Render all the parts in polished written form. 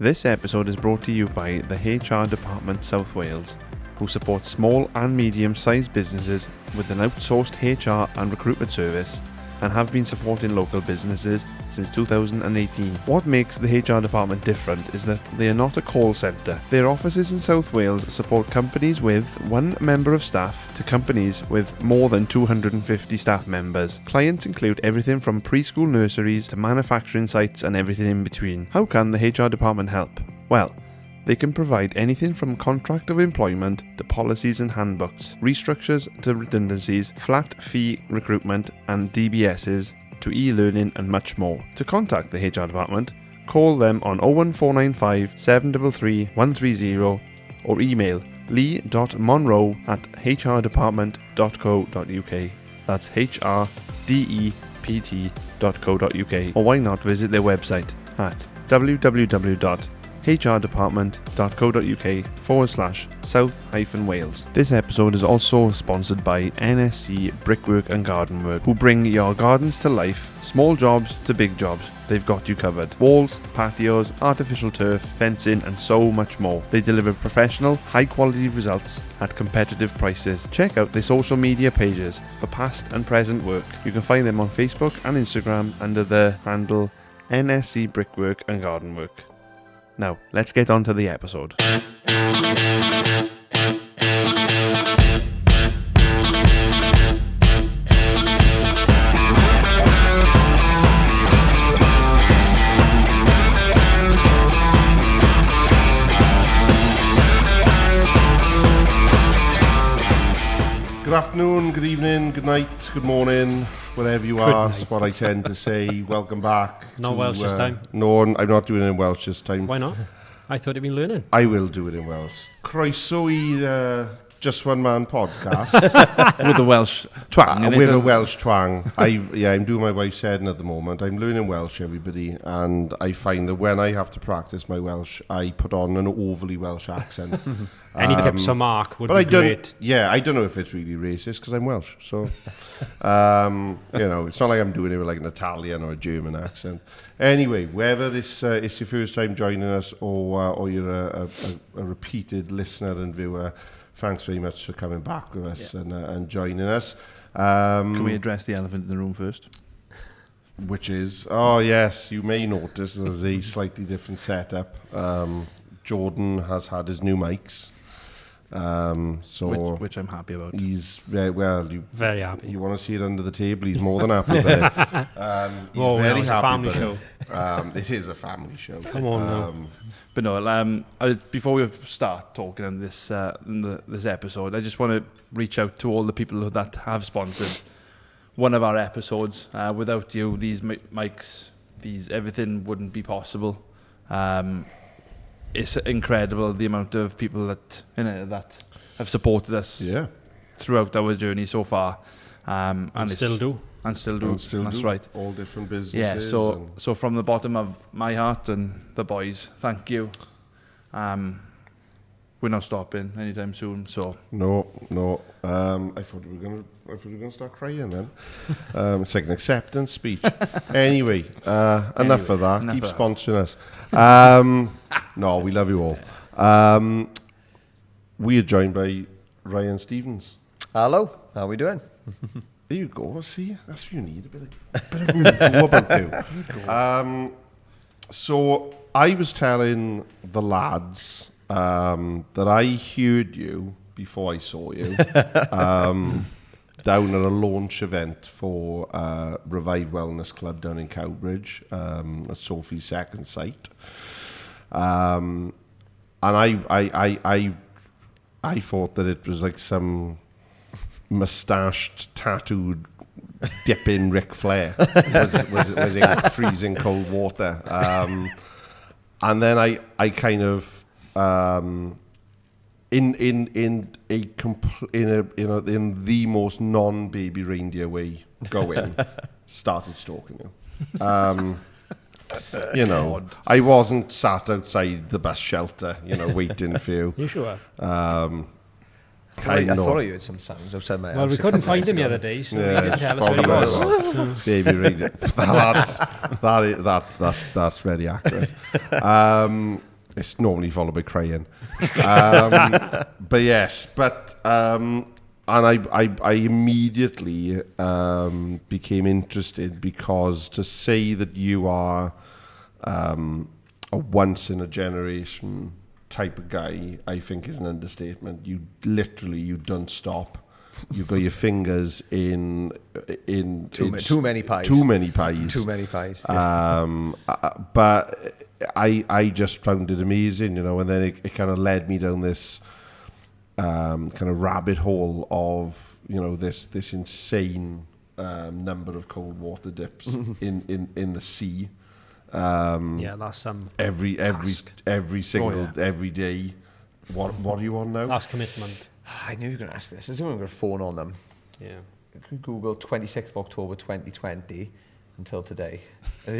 This episode is brought to you by the HR Department South Wales, who support small and medium-sized businesses with an outsourced HR and recruitment service and have been supporting local businesses since 2018. What makes the HR department different is that they are not a call centre. Their offices in South Wales support companies with one member of staff to companies with more than 250 staff members. Clients include everything from preschool nurseries to manufacturing sites and everything in between. How can the HR department help? Well, they can provide anything from contract of employment to policies and handbooks, restructures to redundancies, flat fee recruitment and DBSs to e-learning and much more. To contact the HR department, call them on 01495 733 130 or email lee.monroe@hrdepartment.co.uk. That's HRDEPT.co.uk. Or why not visit their website at www.hrdepartment.co.uk/South-Wales. This episode is also sponsored by NSC Brickwork and Garden Work, who bring your gardens to life, small jobs to big jobs. They've got you covered. Walls, patios, artificial turf, fencing and so much more. They deliver professional, high quality results at competitive prices. Check out their social media pages for past and present work. You can find them on Facebook and Instagram under the handle NSC Brickwork and Garden Work. Now, let's get on to the episode. Good afternoon, good evening, good night, good morning, wherever you are. That's what I tend to say. Welcome back. Not Welsh this time. No, I'm not doing it in Welsh this time. Why not? I thought you'd been learning. I will do it in Welsh. Croeso I Just One Man podcast. With a Welsh twang. With a Welsh twang. I'm doing my wife's heading at the moment. I'm learning Welsh, everybody, and I find that when I have to practice my Welsh, I put on an overly Welsh accent. Any tips from Mark would be great. I don't know if it's really racist because I'm Welsh. So, it's not like I'm doing it with like an Italian or a German accent. Anyway, whether it's your first time joining us or you're a repeated listener and viewer, thanks very much for coming back with us and joining us. Can we address the elephant in the room first? Which is, yes, you may notice there's a slightly different setup. Jordan has had his new mics. Which I'm happy about. He's very happy. You want to see it under the table? He's more than happy with it. He's very happy. A family show. It is a family show. Come on now. But no, before we start talking on this this episode, I just want to reach out to all the people that have sponsored one of our episodes. Without you, these mics, everything wouldn't be possible. It's incredible the amount of people that have supported us throughout our journey so far, and still do. That's right. All different businesses. Yeah. So from the bottom of my heart and the boys, thank you. We're not stopping anytime soon. So no. I thought we were gonna start crying then. It's like an acceptance speech. Anyway, enough of that. Keep sponsoring us. No, we love you all. We are joined by Ryan Stevens. Hello, how are we doing? There you go. See, that's what you need. A bit of info about you. So I was telling the lads that I heard you before I saw you down at a launch event for Revive Wellness Club down in Cowbridge, at Sophie's second site. And I thought that it was like some mustached, tattooed, dipping Ric Flair was in freezing cold water. And then I kind of in the most non-baby reindeer way started stalking you. I wasn't sat outside the bus shelter, waiting for you. You sure? I thought I heard some sounds outside my house. Well, we couldn't find him the other day, so you can tell us where he was. Baby reindeer. That's very accurate. It's normally followed by crying. But yes, and I immediately became interested, because to say that you are a once in a generation type of guy, I think is an understatement. You don't stop. You've got your fingers in too many pies. Too many pies. Too many pies. Yeah. But I just found it amazing, and then it kind of led me down this kind of rabbit hole of this insane number of cold water dips in the sea. That's some every single every day. What are you on now? That's commitment. I knew you were going to ask this. I'm going to phone on them. Yeah. Google 26th of October 2020 until today. Wow.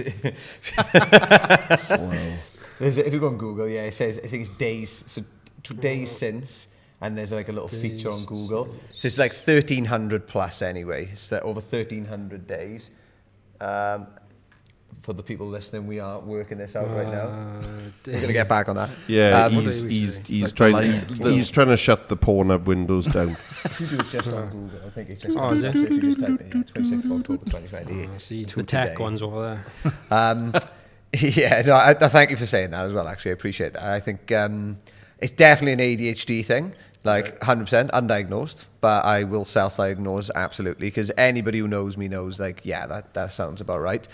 If you go on Google, it says, I think it's days. So 2 days since, and there's like a little feature on Google. So it's like 1,300 plus anyway. It's over 1,300 days. For the people listening, we are working this out right now. We're going to get back on that. Yeah, he's trying to shut the Pornhub windows down. If you do it just on Google, I think it's just is it? So if you just type in 26th of October 2020. See, the tech ones over there. I thank you for saying that as well, actually. I appreciate that. I think it's definitely an ADHD thing, like 100% undiagnosed, but I will self-diagnose absolutely, because anybody who knows me knows, like, that sounds about right.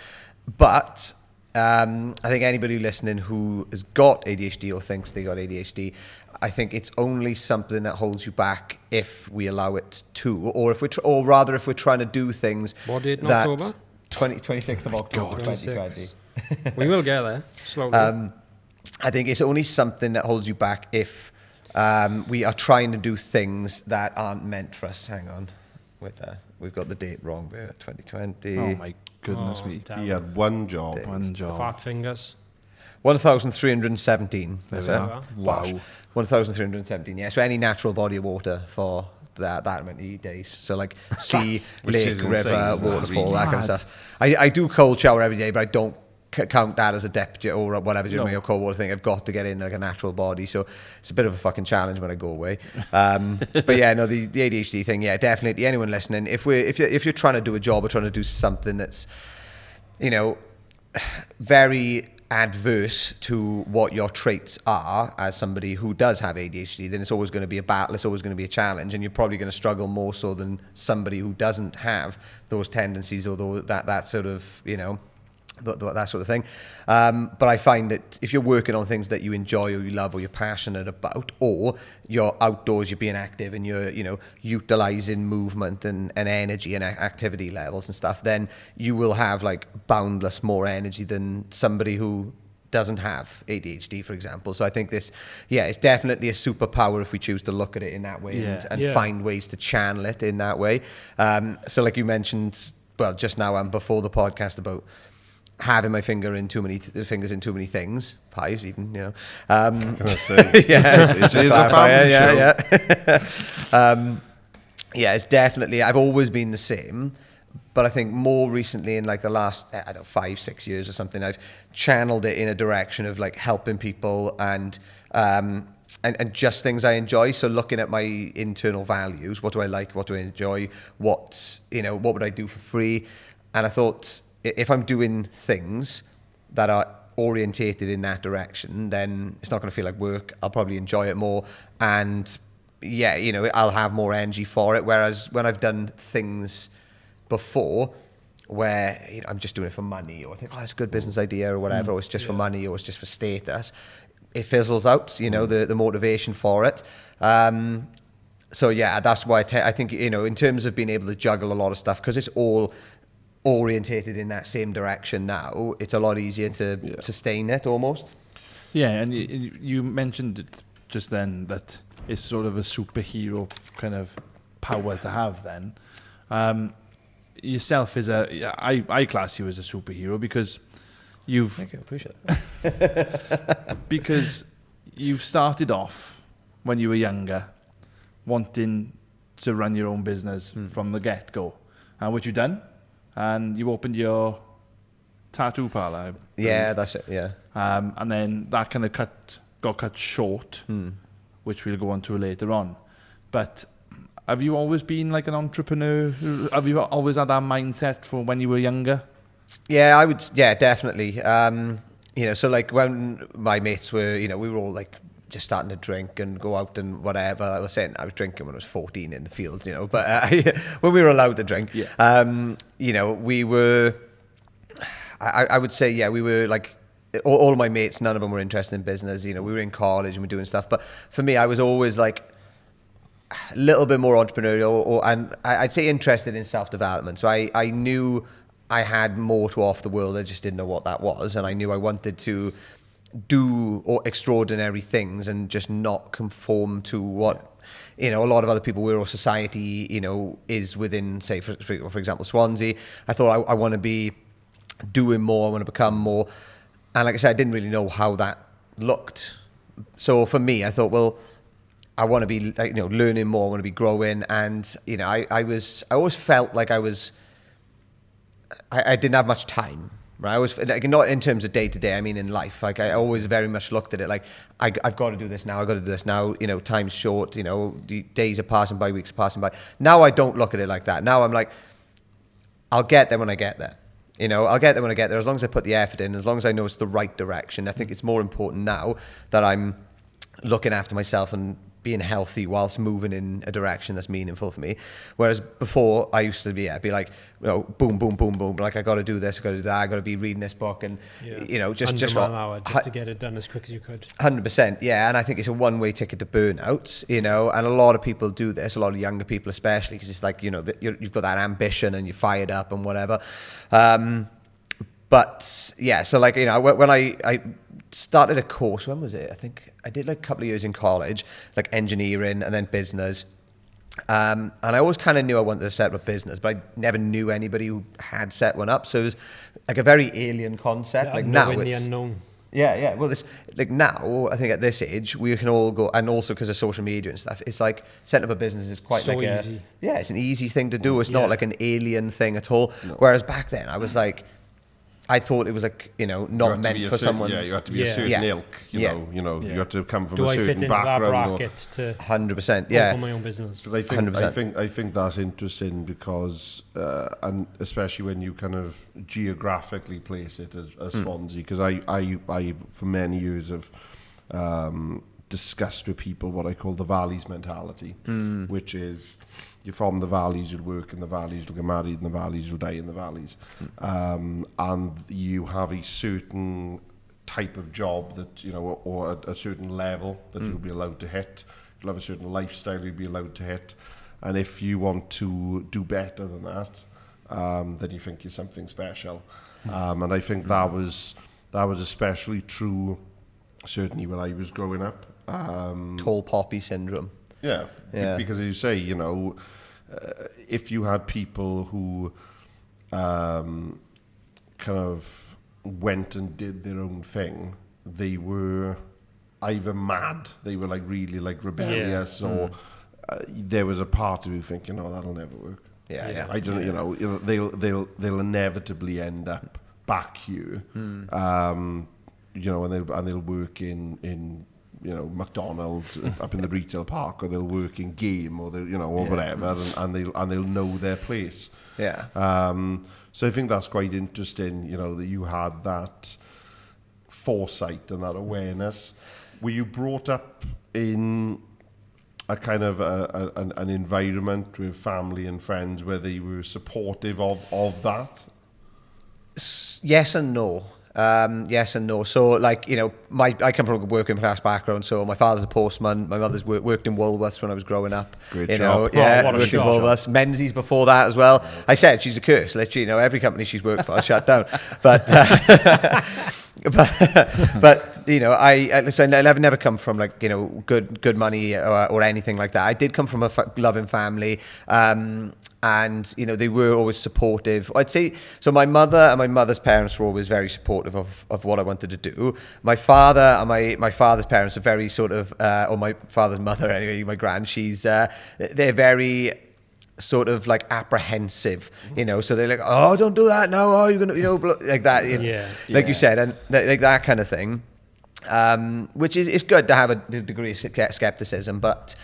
But I think anybody listening who has got ADHD or thinks they got ADHD, I think it's only something that holds you back if we allow it to, or if we're trying to do things. What date in October? 26th of October 2020. We will get there slowly. I think it's only something that holds you back if we are trying to do things that aren't meant for us. Hang on, we've got the date wrong there. 2020. Oh my goodness me! He had one job. Fat fingers. 1,317. That's it. Wow. 1,317. Yeah. So any natural body of water for that many days. So like sea, lake, river, waterfall, that kind of stuff. I do cold shower every day, but I don't count that as a depth or whatever during your cold water thing. I've got to get in like a natural body, so it's a bit of a fucking challenge when I go away. But yeah, no, the ADHD thing, yeah, definitely. Anyone listening, if you're trying to do a job or trying to do something that's, very adverse to what your traits are as somebody who does have ADHD, then it's always going to be a battle, it's always going to be a challenge, and you're probably going to struggle more so than somebody who doesn't have those tendencies or that sort of, that sort of thing. But I find that if you're working on things that you enjoy or you love or you're passionate about, or you're outdoors, you're being active and you're, utilizing movement and energy and activity levels and stuff, then you will have like boundless more energy than somebody who doesn't have ADHD, for example. So I think it's definitely a superpower if we choose to look at it in that way and find ways to channel it in that way. So like you mentioned, just now and before the podcast, about having my fingers in too many things, pies even, it's definitely, I've always been the same, but I think more recently in like the last 5-6 years or something, I've channeled it in a direction of like helping people and just things I enjoy. So looking at my internal values, what do I like, what do I enjoy, what would I do for free? And I thought, if I'm doing things that are orientated in that direction, then it's not going to feel like work. I'll probably enjoy it more, and I'll have more energy for it. Whereas when I've done things before where I'm just doing it for money, or I think, it's a good business idea or whatever, or it's just for money, or it's just for status, it fizzles out, the motivation for it. So yeah, that's why I think, in terms of being able to juggle a lot of stuff, because it's all orientated in that same direction now, it's a lot easier to sustain it almost. Yeah, and you mentioned it just then that it's sort of a superhero kind of power to have then. Yourself is I class you as a superhero because Thank you, I appreciate it. because you've started off when you were younger wanting to run your own business from the get-go, and what you've done, and you opened your tattoo parlor. Yeah, that's it. Yeah. And then that kind of got got cut short, which we'll go on to later on. But have you always been like an entrepreneur? Have you always had that mindset from when you were younger? Yeah, definitely. So like when my mates were, we were all like just starting to drink and go out and whatever. I was drinking when I was 14 in the fields, but when we were allowed to drink, we were, I would say, we were like, all of my mates, none of them were interested in business. We were in college and we were doing stuff. But for me, I was always like a little bit more entrepreneurial, and I'd say interested in self-development. So I knew I had more to offer the world. I just didn't know what that was. And I knew I wanted to do extraordinary things and just not conform to what, a lot of other people were, or society, is within, say, for example, Swansea. I thought I want to be doing more. I want to become more. And like I said, I didn't really know how that looked. So for me, I thought, well, I want to be like, learning more. I want to be growing. And, I always felt like I didn't have much time, right? I was like, not in terms of day to day, I mean in life. Like I always very much looked at it like I've got to do this now. I've got to do this now. Time's short. The days are passing by, weeks are passing by. Now I don't look at it like that. Now I'm like, I'll get there when I get there. I'll get there when I get there, as long as I put the effort in, as long as I know it's the right direction. I think it's more important now that I'm looking after myself and being healthy whilst moving in a direction that's meaningful for me. Whereas before, I used to be like, boom, boom, boom, boom. Like, I got to do this, I got to do that, I got to be reading this book, and just an hour just to get it done as quick as you could. 100%, yeah. And I think it's a one-way ticket to burnout. And a lot of people do this, a lot of younger people especially, because it's like, you've got that ambition and you're fired up and whatever. But yeah, so like, when I started a course, when was it? I think I did like a couple of years in college, like engineering and then business. And I always kind of knew I wanted to set up a business, but I never knew anybody who had set one up. So it was like a very alien concept. Like now it's the unknown. Yeah. Well, this like now, I think at this age we can all go, and also because of social media and stuff, it's like setting up a business is quite so like easy. It's an easy thing to do. It's not like an alien thing at all. No. Whereas back then I was like, I thought it was like, not meant for someone. Yeah, you had to be a certain ilk, you had to come from a certain background. 100%, yeah. Open my own business. But I think that's interesting because, and especially when you kind of geographically place it as Swansea, because I for many years have discussed with people what I call the valleys mentality, which is, you're from the valleys, you'll work in the valleys, you'll get married in the valleys, you'll die in the valleys. And you have a certain type of job that, or a certain level that you'll be allowed to hit. You'll have a certain lifestyle you'll be allowed to hit. And if you want to do better than that, then you think you're something special. And I think that was especially true, certainly when I was growing up. Tall poppy syndrome. Yeah. Because as you say, if you had people who kind of went and did their own thing, they were either mad, they were like really like rebellious, or there was a part of you thinking, that'll never work. I don't, they'll inevitably end up back here, and they'll work in McDonald's up in the retail park, or they'll work in game, or whatever, and they'll know their place. So I think that's quite interesting, that you had that foresight and that awareness. Were you brought up in a kind of an environment with family and friends where they were supportive of that? Yes and no. Yes and no. So, like, I come from a working class background. So my father's a postman. My mother's worked in Woolworths when I was growing up. Great job. Worked in Woolworths. Menzies before that as well. I said she's a curse. Literally, every company she's worked for shut down. But I've never come from like good money or anything like that. I did come from a loving family. And they were always supportive. I'd say so. My mother and my mother's parents were always very supportive of what I wanted to do. My father and my father's parents are very sort of, or my father's mother anyway, my gran. They're very sort of like apprehensive, So they're like, oh, don't do that now. Oh, you're gonna, like that, like you said, and like that kind of thing. which is good to have a degree of skepticism, but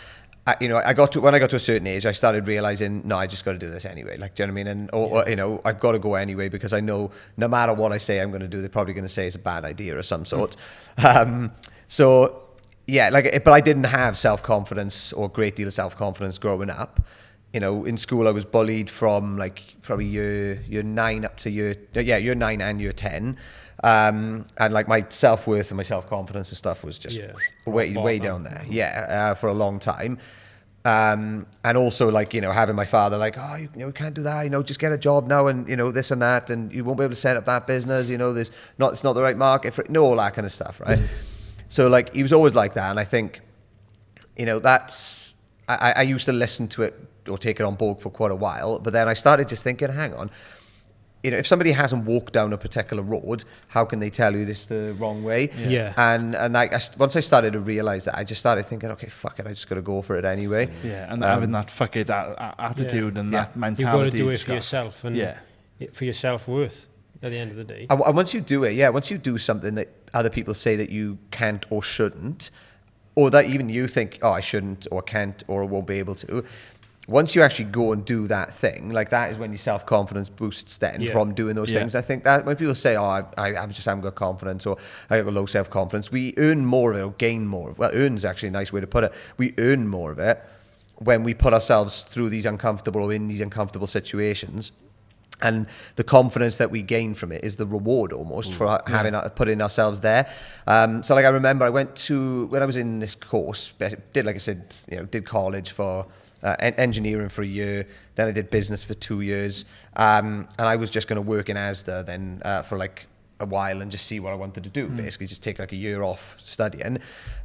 when I got to a certain age, I started realizing, no, I just got to do this anyway. Like, do you know what I mean? And or, I've got to go anyway, because I know no matter what I say I'm going to do, they're probably going to say it's a bad idea of some sort. So yeah, but I didn't have self-confidence or a great deal of self-confidence growing up. In school I was bullied from like probably year 9 up to year 9 and year 10. And like my self-worth and my self-confidence and stuff was just way down there. For a long time. And also like, having my father like, oh, you can't do that, just get a job now and, this and that, and you won't be able to set up that business, it's not the right market for it, all that kind of stuff, right? So like, he was always like that. And I think, I used to listen to it or take it on board for quite a while, but then I started just thinking, hang on, if somebody hasn't walked down a particular road, how can they tell you this the wrong way? Yeah. And once I started to realize that, I just started thinking, okay, fuck it, I just got to go for it anyway. Yeah, and having that fuck it attitude and that mentality. You've got to do it for yourself and for your self-worth at the end of the day. And once you do it, once you do something that other people say that you can't or shouldn't, or that even you think, oh, I shouldn't or can't or won't be able to, once you actually go and do that thing, like that is when your self-confidence boosts then from doing those things. I think that when people say, oh, I just haven't got confidence or I have a low self-confidence, we earn more of it or gain more. Well, earn is actually a nice way to put it. We earn more of it when we put ourselves through these uncomfortable or in these uncomfortable situations. And the confidence that we gain from it is the reward almost for having putting ourselves there. So like I remember when I was in this course, did college for engineering for a year, then I did business for 2 years, and I was just going to work in Asda then for like a while and just see what I wanted to do, basically just take like a year off studying. And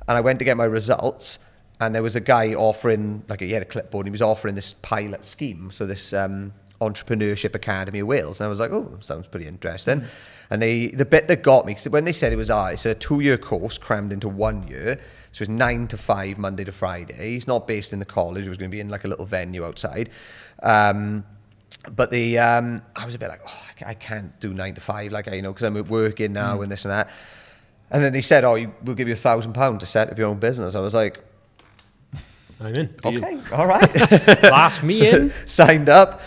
I went to get my results, and there was a guy offering, he had a clipboard, and he was offering this pilot scheme, so this Entrepreneurship Academy of Wales, and I was like, oh, sounds pretty interesting. And the bit that got me, because when they said it was it's a 2-year course crammed into 1 year, so it's 9 to 5 Monday to Friday. He's not based in the college; it was going to be in like a little venue outside. But I was a bit like, oh, I can't do 9 to 5, because I'm working now and this and that. And then they said, oh, we'll give you £1,000 to set up your own business. I was like, I'm in. Okay, all right. Last me in. Signed up.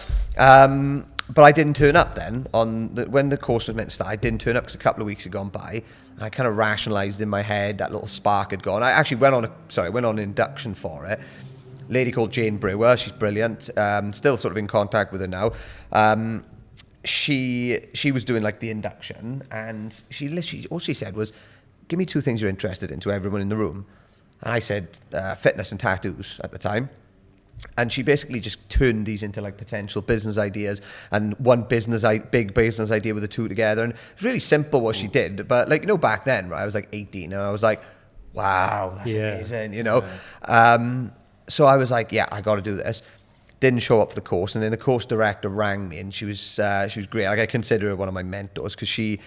But I didn't turn up then when the course was meant to start. I didn't turn up because a couple of weeks had gone by, and I kind of rationalized in my head that little spark had gone. I actually went on an induction for it. A lady called Jane Brewer, she's brilliant. Still sort of in contact with her now. She was doing like the induction, and she literally, all she said was, give me 2 things you're interested in, to everyone in the room. And I said fitness and tattoos at the time. And she basically just turned these into like potential business ideas, and one big business idea with the 2 together. And it's really simple what she did. But back then, right, I was like 18, and I was like, wow, that's amazing, So I was like, yeah, I got to do this. Didn't show up for the course. And then the course director rang me, and she was great. Like, I consider her one of my mentors, because she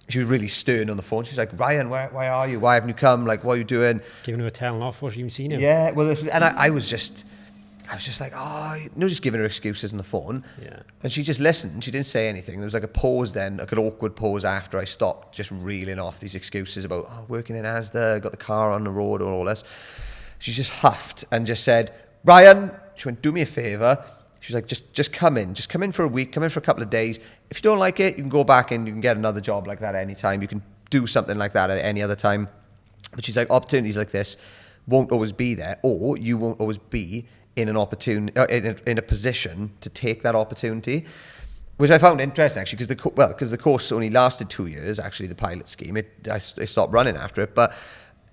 was really stern on the phone. She's like, Ryan, where are you? Why haven't you come? Like, what are you doing? Giving him a telling off before she even seen him. Yeah, well, and I was just like, just giving her excuses on the phone. Yeah. And she just listened. She didn't say anything. There was like a pause then, like an awkward pause after I stopped just reeling off these excuses about, working in Asda, got the car on the road, or all this. She just huffed and just said, Ryan, she went, do me a favor. She was like, just come in. Just come in for a week, come in for a couple of days. If you don't like it, you can go back and you can get another job like that anytime. You can do something like that at any other time. But she's like, opportunities like this won't always be there, or you won't always be in an opportunity, in a position to take that opportunity, which I found interesting actually, because the course only lasted 2 years. Actually, the pilot scheme, I stopped running after it, but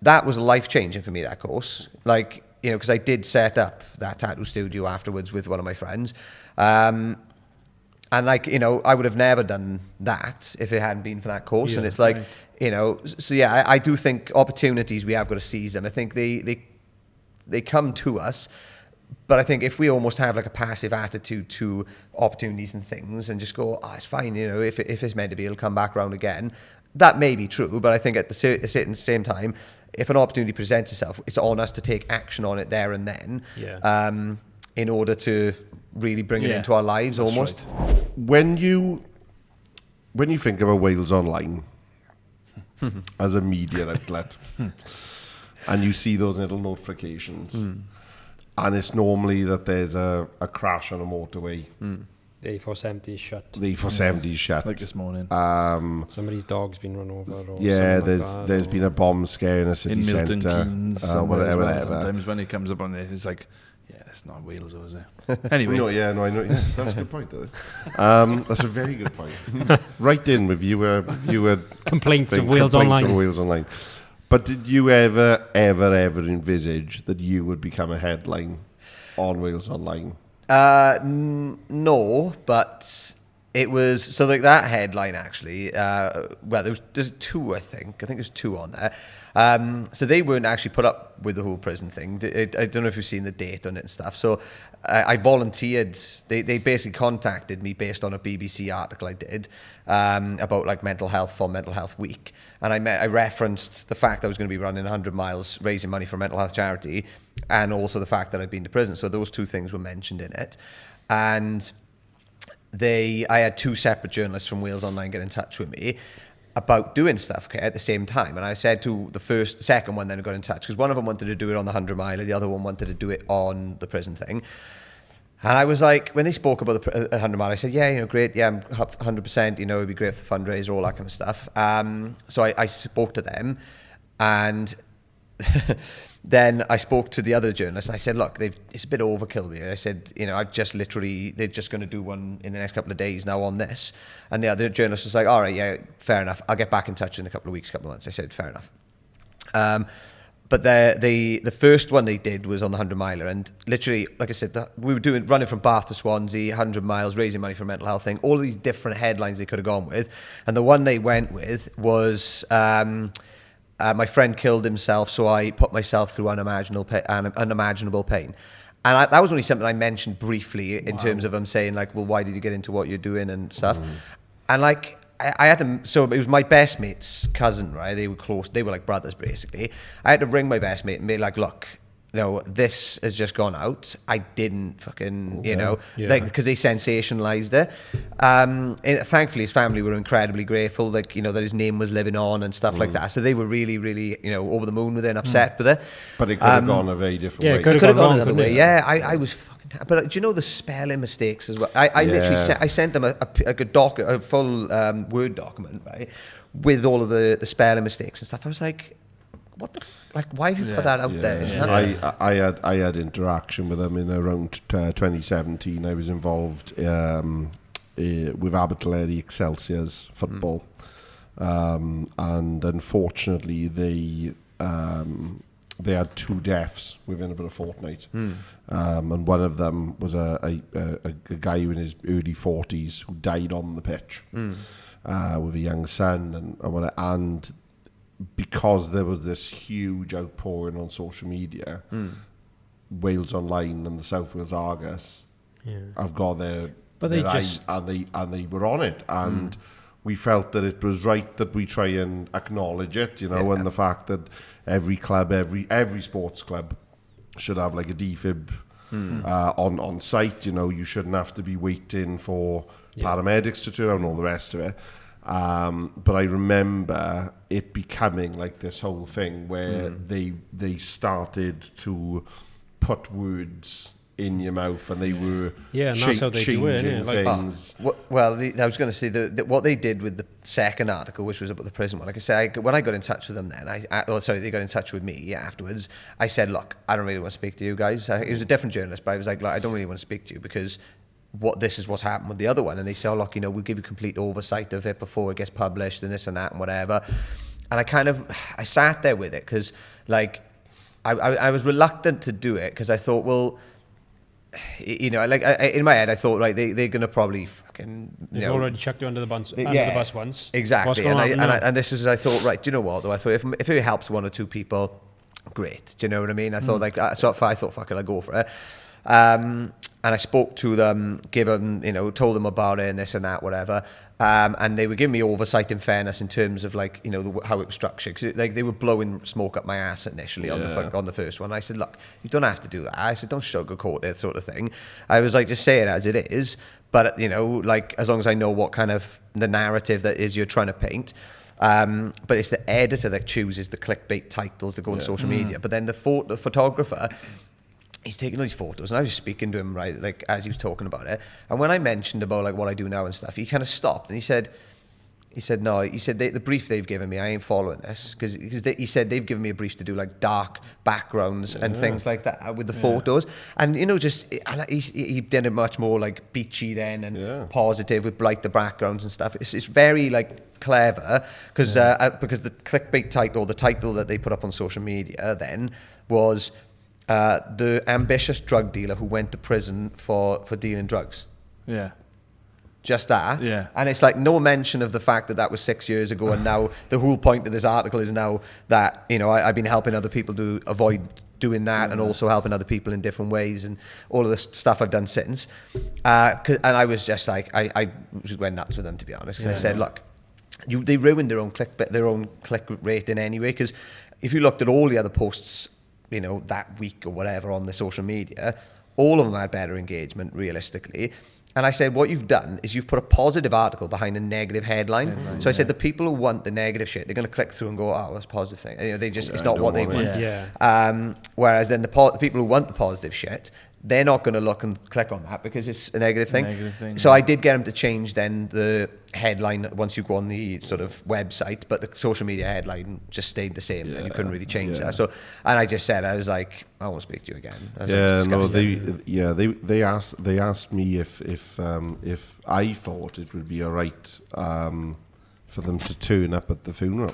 that was life changing for me. That course, because I did set up that tattoo studio afterwards with one of my friends, and I would have never done that if it hadn't been for that course. And it's like, so yeah, I do think opportunities, we have got to seize them. I think they come to us. But I think if we almost have like a passive attitude to opportunities and things and just go, it's fine, if it's meant to be, it'll come back around again. That may be true, but I think at the same time, if an opportunity presents itself, it's on us to take action on it there and then, in order to really bring it into our lives. That's almost. Right. When you think about Wales Online, as a media outlet. And you see those little notifications. And it's normally that there's a crash on a motorway. The A470 is shut. The A470 is shut. Like this morning. Somebody's dog's been run over. Or Yeah, something like there's that, been a bomb scare in a city in Milton centre. Keynes, somewhere as well. Whatever. Sometimes when it comes up on it, it's like, yeah, it's not Wales, is it? Anyway. No, I know. Yeah, that's a good point, though. That's a very good point. Right in with you were complaints of Wales Online. But did you ever envisage that you would become a headline on Wales Online? No, but it was, so like that headline actually, well, there's two, I think there's two on there. So they weren't actually put up with the whole prison thing. I don't know if you've seen the date on it and stuff. So I volunteered. They basically contacted me based on a BBC article I did about like mental health for Mental Health Week. And I referenced the fact I was going to be running 100 miles raising money for a mental health charity, and also the fact that I'd been to prison. So those two things were mentioned in it. And I had two separate journalists from Wales Online get in touch with me about doing stuff at the same time. And I said to the second one then got in touch, because one of them wanted to do it on the 100 mile, the other one wanted to do it on the prison thing. And I was like, when they spoke about the 100 mile, I said, yeah, great, yeah, I'm 100%, it'd be great for the fundraiser, all that kind of stuff. So I spoke to them, and then I spoke to the other journalist, and I said, look, it's a bit overkill here. I said, they're just going to do one in the next couple of days now on this. And the other journalist was like, all right, yeah, fair enough. I'll get back in touch in a couple of weeks, couple of months. I said, fair enough. But the first one they did was on the 100 miler, and literally, like I said, we were running from Bath to Swansea, 100 miles, raising money for a mental health thing, all of these different headlines they could have gone with. And the one they went with was, my friend killed himself, so I put myself through unimaginable pain. And that was only something I mentioned briefly in terms of them saying like, well, why did you get into what you're doing and stuff? And like, I had to, so it was my best mate's cousin, right? They were close. They were like brothers, basically. I had to ring my best mate and be like, look, this has just gone out. I didn't fucking, because they sensationalized it. And thankfully, his family were incredibly grateful, that his name was living on and stuff like that. So they were really, really, over the moon with it and upset with it. But it could have gone a very different way. It could have gone another way. Yeah, I was fucking. But do you know the spelling mistakes as well? I literally sent them a full Word document, right, with all of the spelling mistakes and stuff. I was like, what the. Like, why have you put that out there? It's I had interaction with them in around 2017. I was involved with Abertillery Excelsior's football, and unfortunately they had two deaths within about a fortnight, and one of them was a guy in his early 40s who died on the pitch with a young son, and because there was this huge outpouring on social media, Wales Online and the South Wales Argus have got their eyes, and they were on it, and we felt that it was right that we try and acknowledge it, and the fact that every club, every sports club should have like a defib on site. You shouldn't have to be waiting for paramedics to turn around and all the rest of it. But I remember it becoming like this whole thing where they started to put words in your mouth, and they were and that's how they do it, things. I was going to say what they did with the second article, which was about the prison one. Like I said, when I got in touch with them, then they got in touch with me afterwards. I said, look, I don't really want to speak to you guys. It was a different journalist, but I was like, I don't really want to speak to you because this is what's happened with the other one. And they say, look, we'll give you complete oversight of it before it gets published and this and that and whatever. And I sat there with it because like I was reluctant to do it because I thought, well, in my head I thought, right, they're going to probably fucking they've already chucked you under the bus once. Exactly. And this is, I thought, right, do you know what though? I thought if it helps one or two people, great. Do you know what I mean? I thought I thought, fuck it, I'll go for it. And I spoke to them, told them about it and this and that, whatever. And they were giving me oversight in fairness in terms of like, how it was structured. Because they were blowing smoke up my ass initially on the first one. I said, look, you don't have to do that. I said, don't sugarcoat it, sort of thing. I was like, just say it as it is. But, as long as I know what kind of the narrative that is you're trying to paint. But it's the editor that chooses the clickbait titles that go on social media. But then the photographer, he's taking all these photos, and I was just speaking to him, right, like as he was talking about it. And when I mentioned about like what I do now and stuff, he kind of stopped and he said, no, he said, the brief they've given me, I ain't following this. Because he said they've given me a brief to do like dark backgrounds and things like that with the photos. And, you know, he did it much more like beachy then and positive with like the backgrounds and stuff. It's very like clever because the clickbait title, or the title that they put up on social media then was the ambitious drug dealer who went to prison for dealing drugs. Yeah. Just that. Yeah. And it's like no mention of the fact that was 6 years ago, and now the whole point of this article is now that, you know, I've been helping other people to avoid doing that, and also helping other people in different ways, and all of the stuff I've done since. And I was just like, I just went nuts with them, to be honest. Because I said, look, they ruined their own click rating anyway, because if you looked at all the other posts, you know, that week or whatever on the social media, all of them had better engagement realistically. And I said, what you've done is you've put a positive article behind a negative headline. So I said, the people who want the negative shit, they're going to click through and go, oh, that's a positive thing. You know, it's not what they want. Whereas then the people who want the positive shit, they're not going to look and click on that because it's a negative thing. So I did get them to change then the headline once you go on the sort of website, but the social media headline just stayed the same. And you couldn't really change that. So, and I just said, I was like, I won't speak to you again. They asked me if I thought it would be alright for them to turn up at the funeral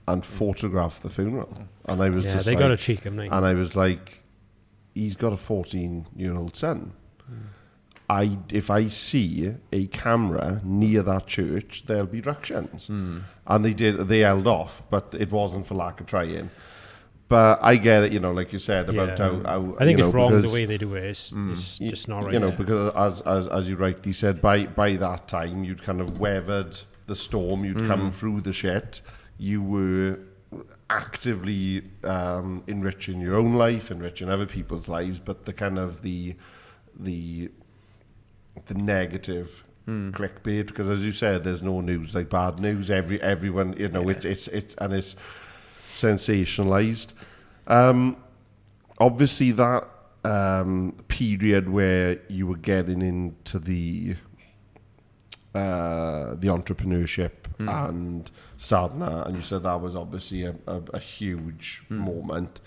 and photograph the funeral, and I was just they got to cheek him, and I was like, he's got a 14-year-old son. If I see a camera near that church, there'll be ructions. And they held off, but it wasn't for lack of trying. But I get it, you know, like you said about how I think it's wrong the way they do it. It's just not right. You know, because as you rightly said, by that time you'd kind of weathered the storm. You'd come through the shit. You were actively enriching your own life, enriching other people's lives, but the kind of the negative clickbait, because as you said, there's no news like bad news. Everyone, you know, it's sensationalized. Obviously that period where you were getting into the entrepreneurship and starting that, and you said that was obviously a huge moment,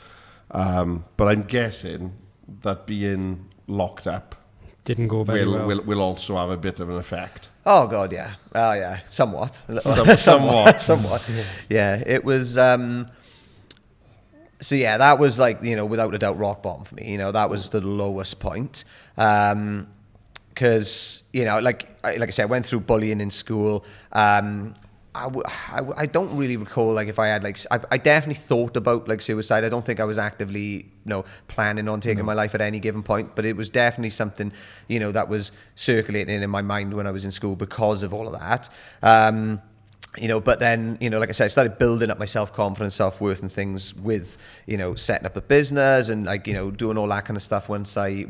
but I'm guessing that being locked up didn't go very well. Will also have a bit of an effect. Oh God, yeah. Oh yeah, somewhat. Somewhat. Yeah, it was. So yeah, that was like, you know, without a doubt, rock bottom for me. You know, that was the lowest point. Because, you know, like I said, I went through bullying in school. I don't really recall, like, if I had, like, I definitely thought about, like, suicide. I don't think I was actively, you know, planning on taking my life at any given point, but it was definitely something, you know, that was circulating in my mind when I was in school because of all of that. You know, but then, you know, like I said, I started building up my self-confidence, self-worth and things with, you know, setting up a business and, like, you know, doing all that kind of stuff once I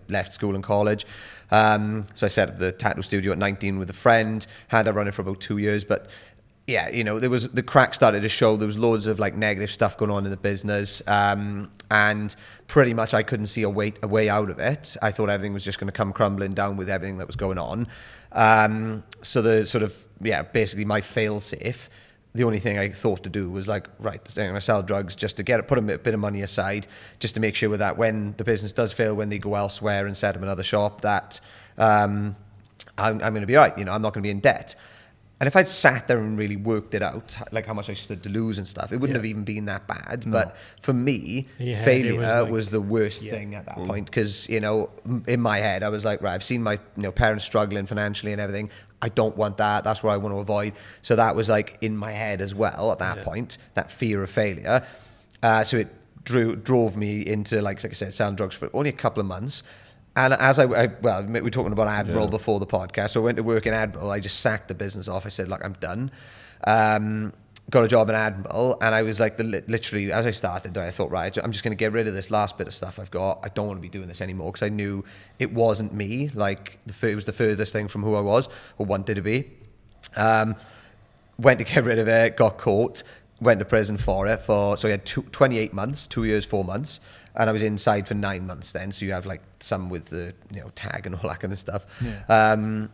left school and college. So I set up the tattoo studio at 19 with a friend, had that running for about 2 years, but yeah, you know, the cracks started to show. There was loads of like negative stuff going on in the business, and pretty much I couldn't see a way out of it. I thought everything was just going to come crumbling down with everything that was going on. So the sort of, basically my fail safe, the only thing I thought to do was like, right, I'm going to sell drugs just to put a bit of money aside, just to make sure that when the business does fail, when they go elsewhere and set up another shop, that I'm going to be all right. You know, I'm not going to be in debt. And if I'd sat there and really worked it out, like how much I stood to lose and stuff, it wouldn't have even been that bad. No. But for me, failure was the worst thing at that point. Because, you know, in my head, I was like, right, I've seen my parents struggling financially and everything. I don't want that. That's what I want to avoid. So that was like in my head as well at that point, that fear of failure. So it drove me into, like I said, selling drugs for only a couple of months. And as we were talking about Admiral before the podcast, so I went to work in Admiral. I just sacked the business off. I said, look, I'm done. Got a job in Admiral, and I was like, literally, as I started, I thought, right, I'm just going to get rid of this last bit of stuff I've got. I don't want to be doing this anymore, because I knew it wasn't me. Like, it was the furthest thing from who I was or wanted to be. went to get rid of it, got caught, went to prison for it so I had 28 months, 2 years, 4 months, and I was inside for 9 months then. So you have like some with the tag and all that kind of stuff. Yeah.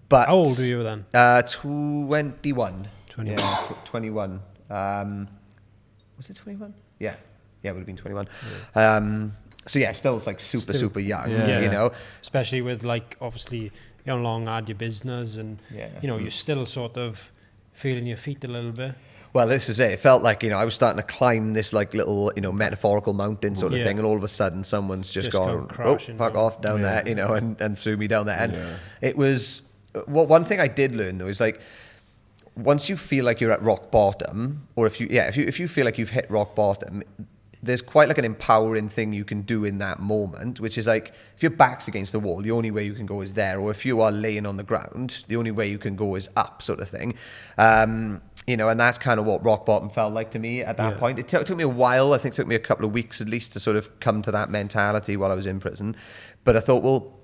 But How old were you then? 21. 21. Yeah, 21. Was it 21? Yeah, it would have been 21. Yeah. So yeah, still it's like super young, you know. Especially with like obviously you long had your business and you're still sort of feeling your feet a little bit. Well, this is it. It felt like, I was starting to climb this like little, metaphorical mountain sort of thing, and all of a sudden someone's just gone, oh, fuck off down there, and threw me down there. And it was, one thing I did learn though is like, once you feel like you're at rock bottom, or if you feel like you've hit rock bottom, there's quite like an empowering thing you can do in that moment, which is like, if your back's against the wall, the only way you can go is there. Or if you are laying on the ground, the only way you can go is up, sort of thing. And that's kind of what rock bottom felt like to me at that point. It took me a while. I think it took me a couple of weeks at least to sort of come to that mentality while I was in prison. But I thought, well,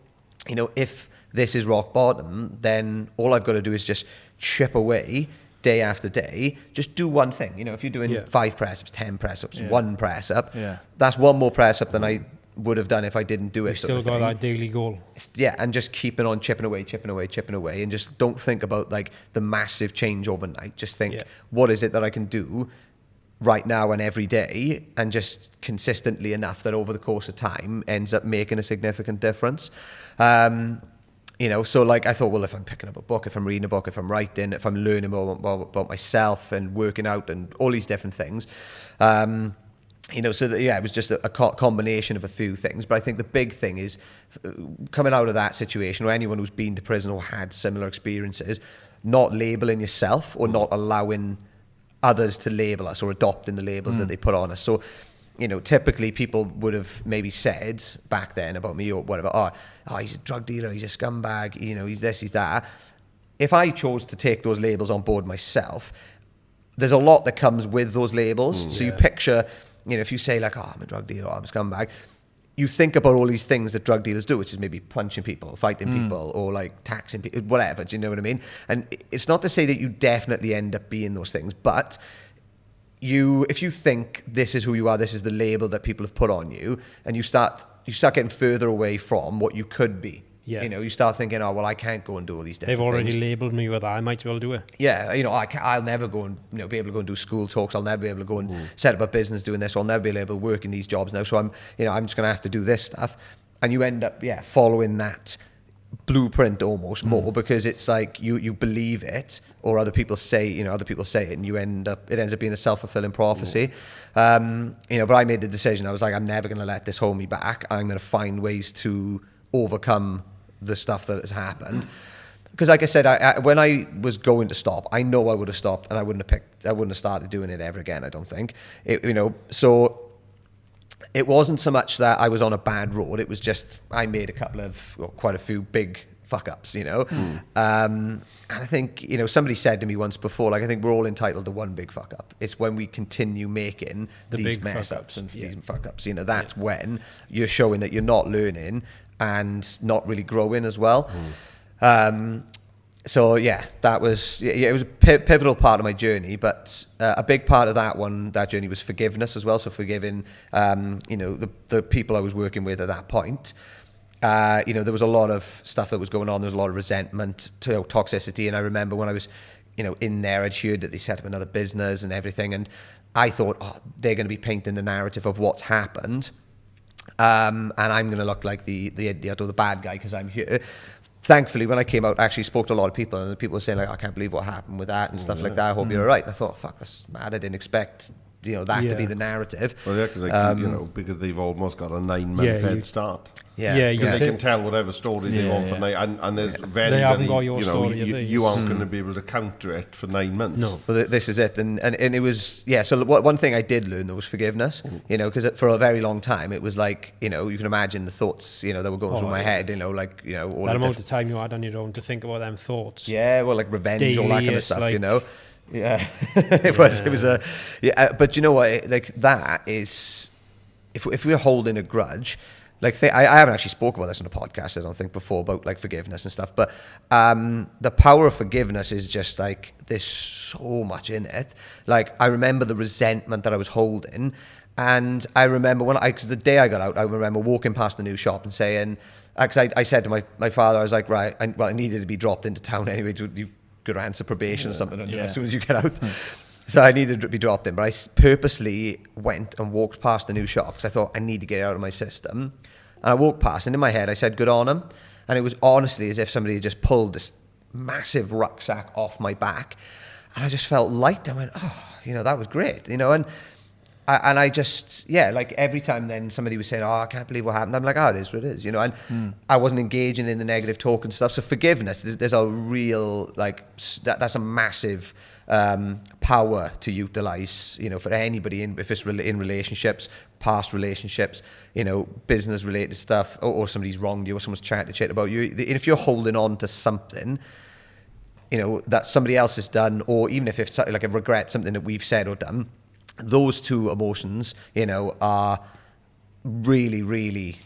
if this is rock bottom, then all I've got to do is just chip away day after day, just do one thing. If you're doing 5 press-ups, 10 press-ups, 1 press-up, that's 1 more press-up than I would have done if I didn't do it. You've still got that daily goal. Yeah, and just keeping on chipping away, and just don't think about like the massive change overnight. Just think, what is it that I can do right now and every day, and just consistently enough that over the course of time ends up making a significant difference. So like I thought, well, if I'm picking up a book, if I'm reading a book, if I'm writing, if I'm learning more about myself and working out and all these different things, it was just a combination of a few things. But I think the big thing is coming out of that situation, or anyone who's been to prison or had similar experiences, not labeling yourself or not allowing others to label us or adopting the labels that they put on us. So, typically people would have maybe said back then about me or whatever, oh, he's a drug dealer, he's a scumbag, he's this, he's that. If I chose to take those labels on board myself, there's a lot that comes with those labels. So you picture, if you say like, oh, I'm a drug dealer, or I'm a scumbag, you think about all these things that drug dealers do, which is maybe punching people, fighting people, or like taxing people, whatever, do you know what I mean? And it's not to say that you definitely end up being those things, but if you think this is who you are, this is the label that people have put on you, and you start getting further away from what you could be. Yeah. You start thinking, oh, well, I can't go and do all these different things. They've already things. labelled me with that. I might as well do it. Yeah, I'll never go and be able to go and do school talks. I'll never be able to go and set up a business doing this. I'll never be able to work in these jobs now. So I'm just going to have to do this stuff. And you end up, following that blueprint almost more, because it's like you believe it, or other people say it, and it ends up being a self-fulfilling prophecy. But I made the decision. I was like, I'm never going to let this hold me back. I'm going to find ways to overcome the stuff that has happened. Because like I said, when I was going to stop, I know I would have stopped, and I wouldn't have started doing it ever again, I don't think. So it wasn't so much that I was on a bad road, it was just I made quite a few big fuck-ups, and I think, somebody said to me once before, like, I think we're all entitled to one big fuck-up. It's when we continue making these mess-ups and these fuck-ups, that's when you're showing that you're not learning and not really growing as well. So yeah, it was a pivotal part of my journey, but a big part of that journey was forgiveness as well. So forgiving, the people I was working with at that point. There was a lot of stuff that was going on. There was a lot of resentment, toxicity. And I remember when I was, in there, I'd heard that they set up another business and everything. And I thought, they're going to be painting the narrative of what's happened. And I'm going to look like the bad guy because I'm here. Thankfully, when I came out, I actually spoke to a lot of people, and the people were saying, like, I can't believe what happened with that and stuff like that. I hope you're all right. And I thought, fuck, that's mad. I didn't expect that to be the narrative. Well, yeah, because because they've almost got a 9-month head start. Because they can tell whatever story they want for 9, and there's they haven't got your story. You aren't going to be able to counter it for 9 months. No, but this is it, and it was So one thing I did learn, though, was forgiveness. Because for a very long time it was like you can imagine the thoughts that were going through my head. All that amount of time you had on your own to think about them thoughts. Yeah, well, like revenge, daily, all that kind of stuff. Like, Yeah, it was but you know what? Like that is, if we're holding a grudge, like I haven't actually spoken about this on a podcast, I don't think, before, about like forgiveness and stuff, but the power of forgiveness is just like, there's so much in it. Like, I remember the resentment that I was holding, and I remember because the day I got out, I remember walking past the new shop and saying, because I said to my father, I was like, right, I needed to be dropped into town anyway, you could answer probation or something as soon as you get out. So I needed to be dropped in, but I purposely went and walked past the new shop because I thought I need to get it out of my system. And I walked past, and in my head I said, good on him. And it was honestly as if somebody had just pulled this massive rucksack off my back. And I just felt light. I went, oh, that was great, and I just, like every time then somebody was saying, oh, I can't believe what happened. I'm like, oh, it is what it is, and I wasn't engaging in the negative talk and stuff. So forgiveness, there's a real, like, that's a massive power to utilize, for anybody, if it's in relationships, past relationships, business related stuff, or somebody's wronged you, or someone's chatting shit about you. If you're holding on to something, that somebody else has done, or even if it's like a regret, something that we've said or done, those two emotions, are really, really,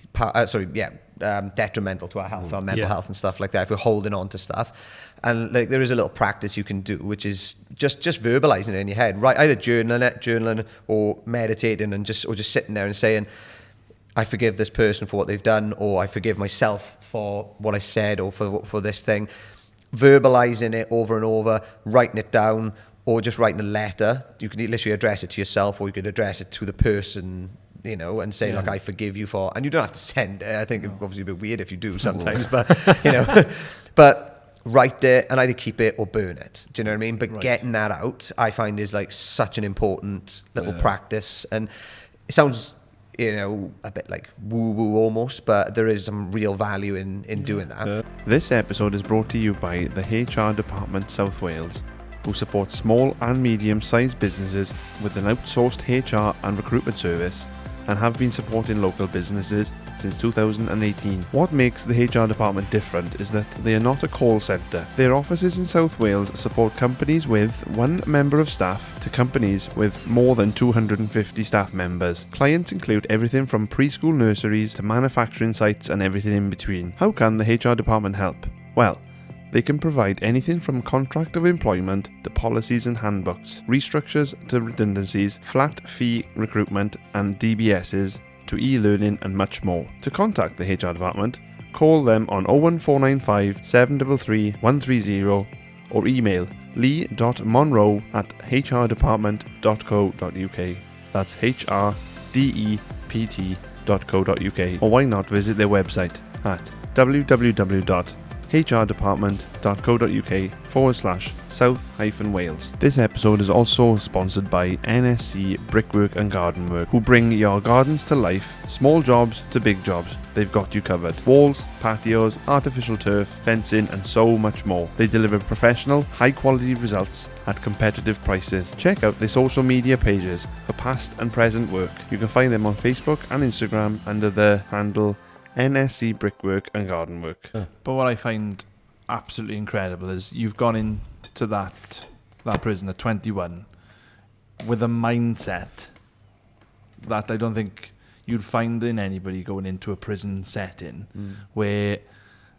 detrimental to our health, our mental health and stuff like that, if we're holding on to stuff. And like, there is a little practice you can do, which is just verbalizing it in your head, right? Either journaling or meditating, and just sitting there and saying, I forgive this person for what they've done, or I forgive myself for what I said, or for this thing. Verbalizing it over and over, writing it down, or just writing a letter. You can literally address it to yourself, or you could address it to the person, and say, like, I forgive you for, and you don't have to send it. I think it's obviously a bit weird if you do sometimes, but, but write it and either keep it or burn it. Do you know what I mean? But getting that out, I find, is like such an important little practice. And it sounds, a bit like woo-woo almost, but there is some real value in doing that. This episode is brought to you by the HR Department South Wales, who support small and medium-sized businesses with an outsourced HR and recruitment service, and have been supporting local businesses since 2018. What makes the HR department different is that they are not a call centre. Their offices in South Wales support companies with 1 member of staff to companies with more than 250 staff members. Clients include everything from preschool nurseries to manufacturing sites and everything in between. How can the HR department help? Well, they can provide anything from contract of employment to policies and handbooks, restructures to redundancies, flat fee recruitment and DBSs to e-learning and much more. To contact the HR department, call them on 01495 733 130 or email lee.monroe@hrdepartment.co.uk. That's HRDEPT.co.uk. Or why not visit their website at www.hrdepartment.co.uk/South-Wales. This episode is also sponsored by NSC Brickwork and Garden Work, who bring your gardens to life, small jobs to big jobs. They've got you covered. Walls, patios, artificial turf, fencing and so much more. They deliver professional, high quality results at competitive prices. Check out their social media pages for past and present work. You can find them on Facebook and Instagram under the handle NSC Brickwork and Garden Work. But what I find absolutely incredible is you've gone into that prison at 21 with a mindset that I don't think you'd find in anybody going into a prison setting, where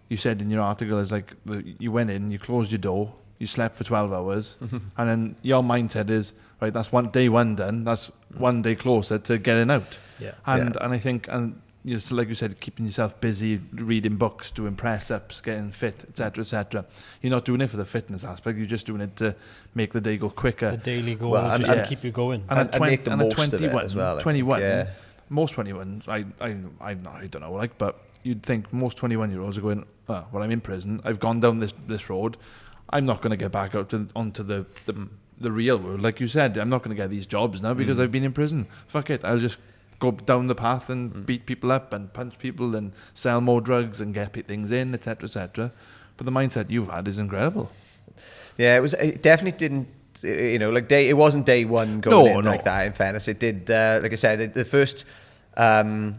you said in your article is like you went in, you closed your door, you slept for 12 hours, and then your mindset is, right, that's day one done, that's one day closer to getting out. And I think, and so like you said, keeping yourself busy, reading books, doing press-ups, getting fit, etc., etc. You're not doing it for the fitness aspect. You're just doing it to make the day go quicker. The daily goal, just to keep you going. And make the most of it as well. 21, most 21s, I don't know, like, but you'd think most 21-year-olds are going, well, I'm in prison. I've gone down this road. I'm not going to get back out onto the real world. Like you said, I'm not going to get these jobs now because I've been in prison. Fuck it. I'll just go down the path and beat people up and punch people and sell more drugs and get things in, etc., etc. But the mindset you've had is incredible. Yeah, it definitely didn't, it wasn't day one going in like that, in fairness. It did, like I said, the first 12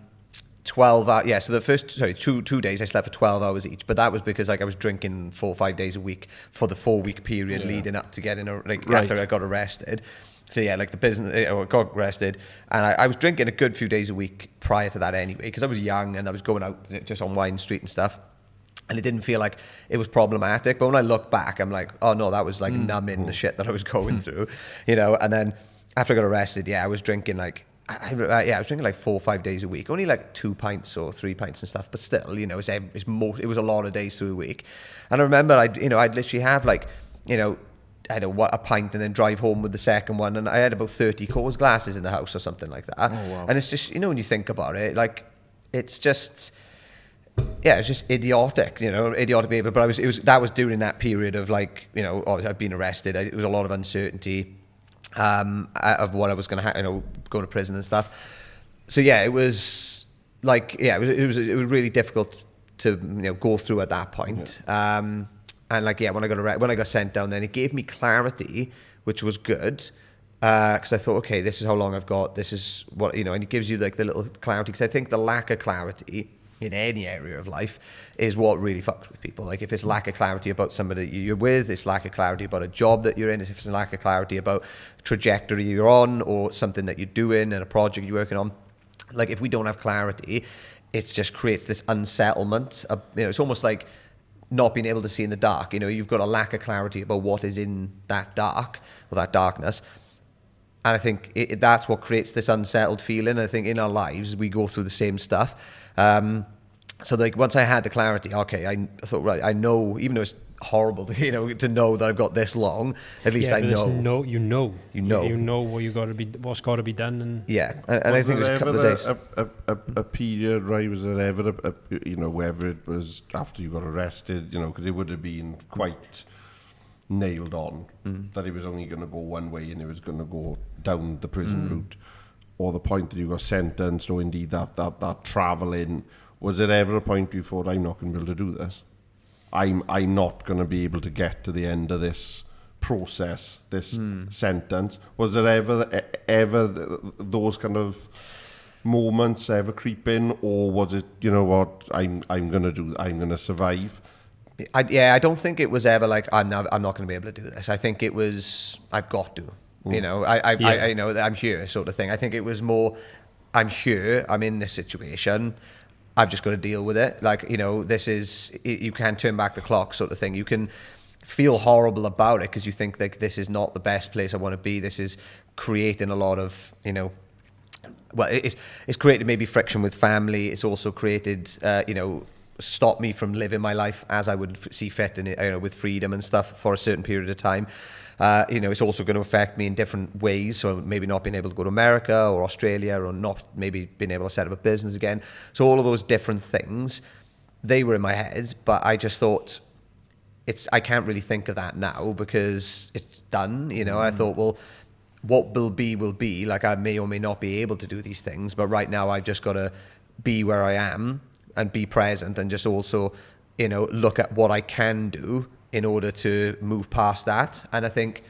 hours, so the first, two days I slept for 12 hours each, but that was because like I was drinking 4 or 5 days a week for the 4-week period leading up to getting, after I got arrested. So yeah, like the business, I got arrested, and I was drinking a good few days a week prior to that anyway, because I was young and I was going out just on Wine Street and stuff. And it didn't feel like it was problematic. But when I look back, I'm like, oh no, that was like numbing the shit that I was going through, you know. And then after I got arrested, yeah, I was drinking like, I was drinking like 4 or 5 days a week, only like 2 pints or 3 pints and stuff. But still, you know, it was a lot of days through the week. And I remember I'd literally have like, you know, I don't know, a pint and then drive home with the second one. And I had about 30 Coors glasses in the house or something like that. Oh, wow. And it's just, you know, when you think about it, like, it's just... yeah, it was just idiotic, you know, idiotic behavior. But that was during that period of like, you know, I've been arrested. It was a lot of uncertainty of what I was going to, you know, go to prison and stuff. So yeah, it was like, yeah, it was really difficult to, you know, go through at that point. Yeah. And like, yeah, when I got sent down, then it gave me clarity, which was good. Because I thought, okay, this is how long I've got. This is what, you know, and it gives you like the little clarity. Because I think the lack of clarity in any area of life is what really fucks with people. Like if it's lack of clarity about somebody that you're with, it's lack of clarity about a job that you're in, if it's lack of clarity about trajectory you're on or something that you're doing and a project you're working on. Like if we don't have clarity, it just creates this unsettlement. You know, it's almost like not being able to see in the dark. You know, you've got a lack of clarity about what is in that dark or that darkness. And I think that's what creates this unsettled feeling. I think in our lives, we go through the same stuff. So like once I had the clarity, okay, I thought, right, I know, even though it's horrible, you know, to know that I've got this long, at least I know. You know what what's got to be done. And yeah, and I think it was a couple of days. A period, right? Was there ever, you know, whether it was after you got arrested, you know, because it would have been quite nailed on that it was only going to go one way and it was going to go down the prison route, or the point that you got sentenced, or indeed that travelling. Was there ever a point you thought, I'm not going to be able to do this? I'm not going to be able to get to the end of this process, this sentence. Was there ever those kind of moments ever creep in, or was it, you know what, I'm going to survive? I don't think it was ever like I'm not going to be able to do this. I think it was I've got to. You know, I you know, I'm here sort of thing. I think it was more, I'm here, I'm in this situation, I've just got to deal with it. Like, you know, this is, you can't turn back the clock sort of thing. You can feel horrible about it because you think like this is not the best place I want to be. This is creating a lot of, you know, well, it's created maybe friction with family. It's also created, you know, stop me from living my life as I would see fit, and, you know, with freedom and stuff for a certain period of time. You know, it's also going to affect me in different ways. So maybe not being able to go to America or Australia, or not maybe being able to set up a business again. So all of those different things, they were in my head, but I just thought I can't really think of that now because it's done. You know, I thought, well, what will be. Like I may or may not be able to do these things, but right now I've just got to be where I am and be present, and just also, you know, look at what I can do in order to move past that. And I think,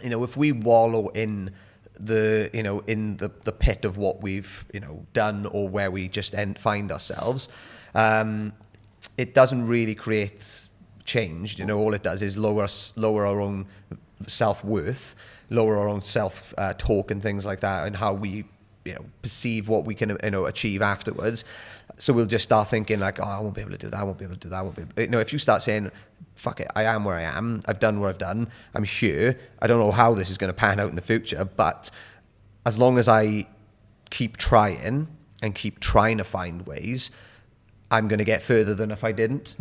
you know, if we wallow in the, you know, in the pit of what we've, you know, done, or where we just find ourselves, it doesn't really create change. You know, all it does is lower our own self-worth, lower our own self-talk and things like that, and how we, you know, perceive what we can, you know, achieve afterwards. So we'll just start thinking like, oh, I won't be able to do that, I won't be able to do that, I won't be able to. You know, if you start saying, fuck it, I am where I am, I've done what I've done, I'm here, I don't know how this is going to pan out in the future, but as long as I keep trying and keep trying to find ways, I'm going to get further than if I didn't.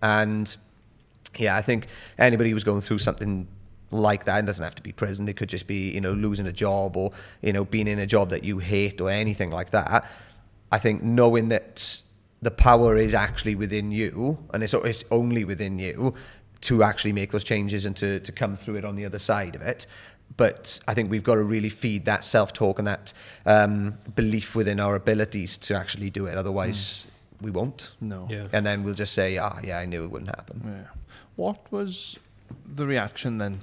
And yeah, I think anybody who's going through something like that, it doesn't have to be prison, it could just be, you know, losing a job, or, you know, being in a job that you hate, or anything like that. I think knowing that the power is actually within you, and it's only within you to actually make those changes and to come through it on the other side of it. But I think we've got to really feed that self-talk and that belief within our abilities to actually do it. Otherwise, we won't. No. Yeah. And then we'll just say, yeah, I knew it wouldn't happen. Yeah. What was the reaction then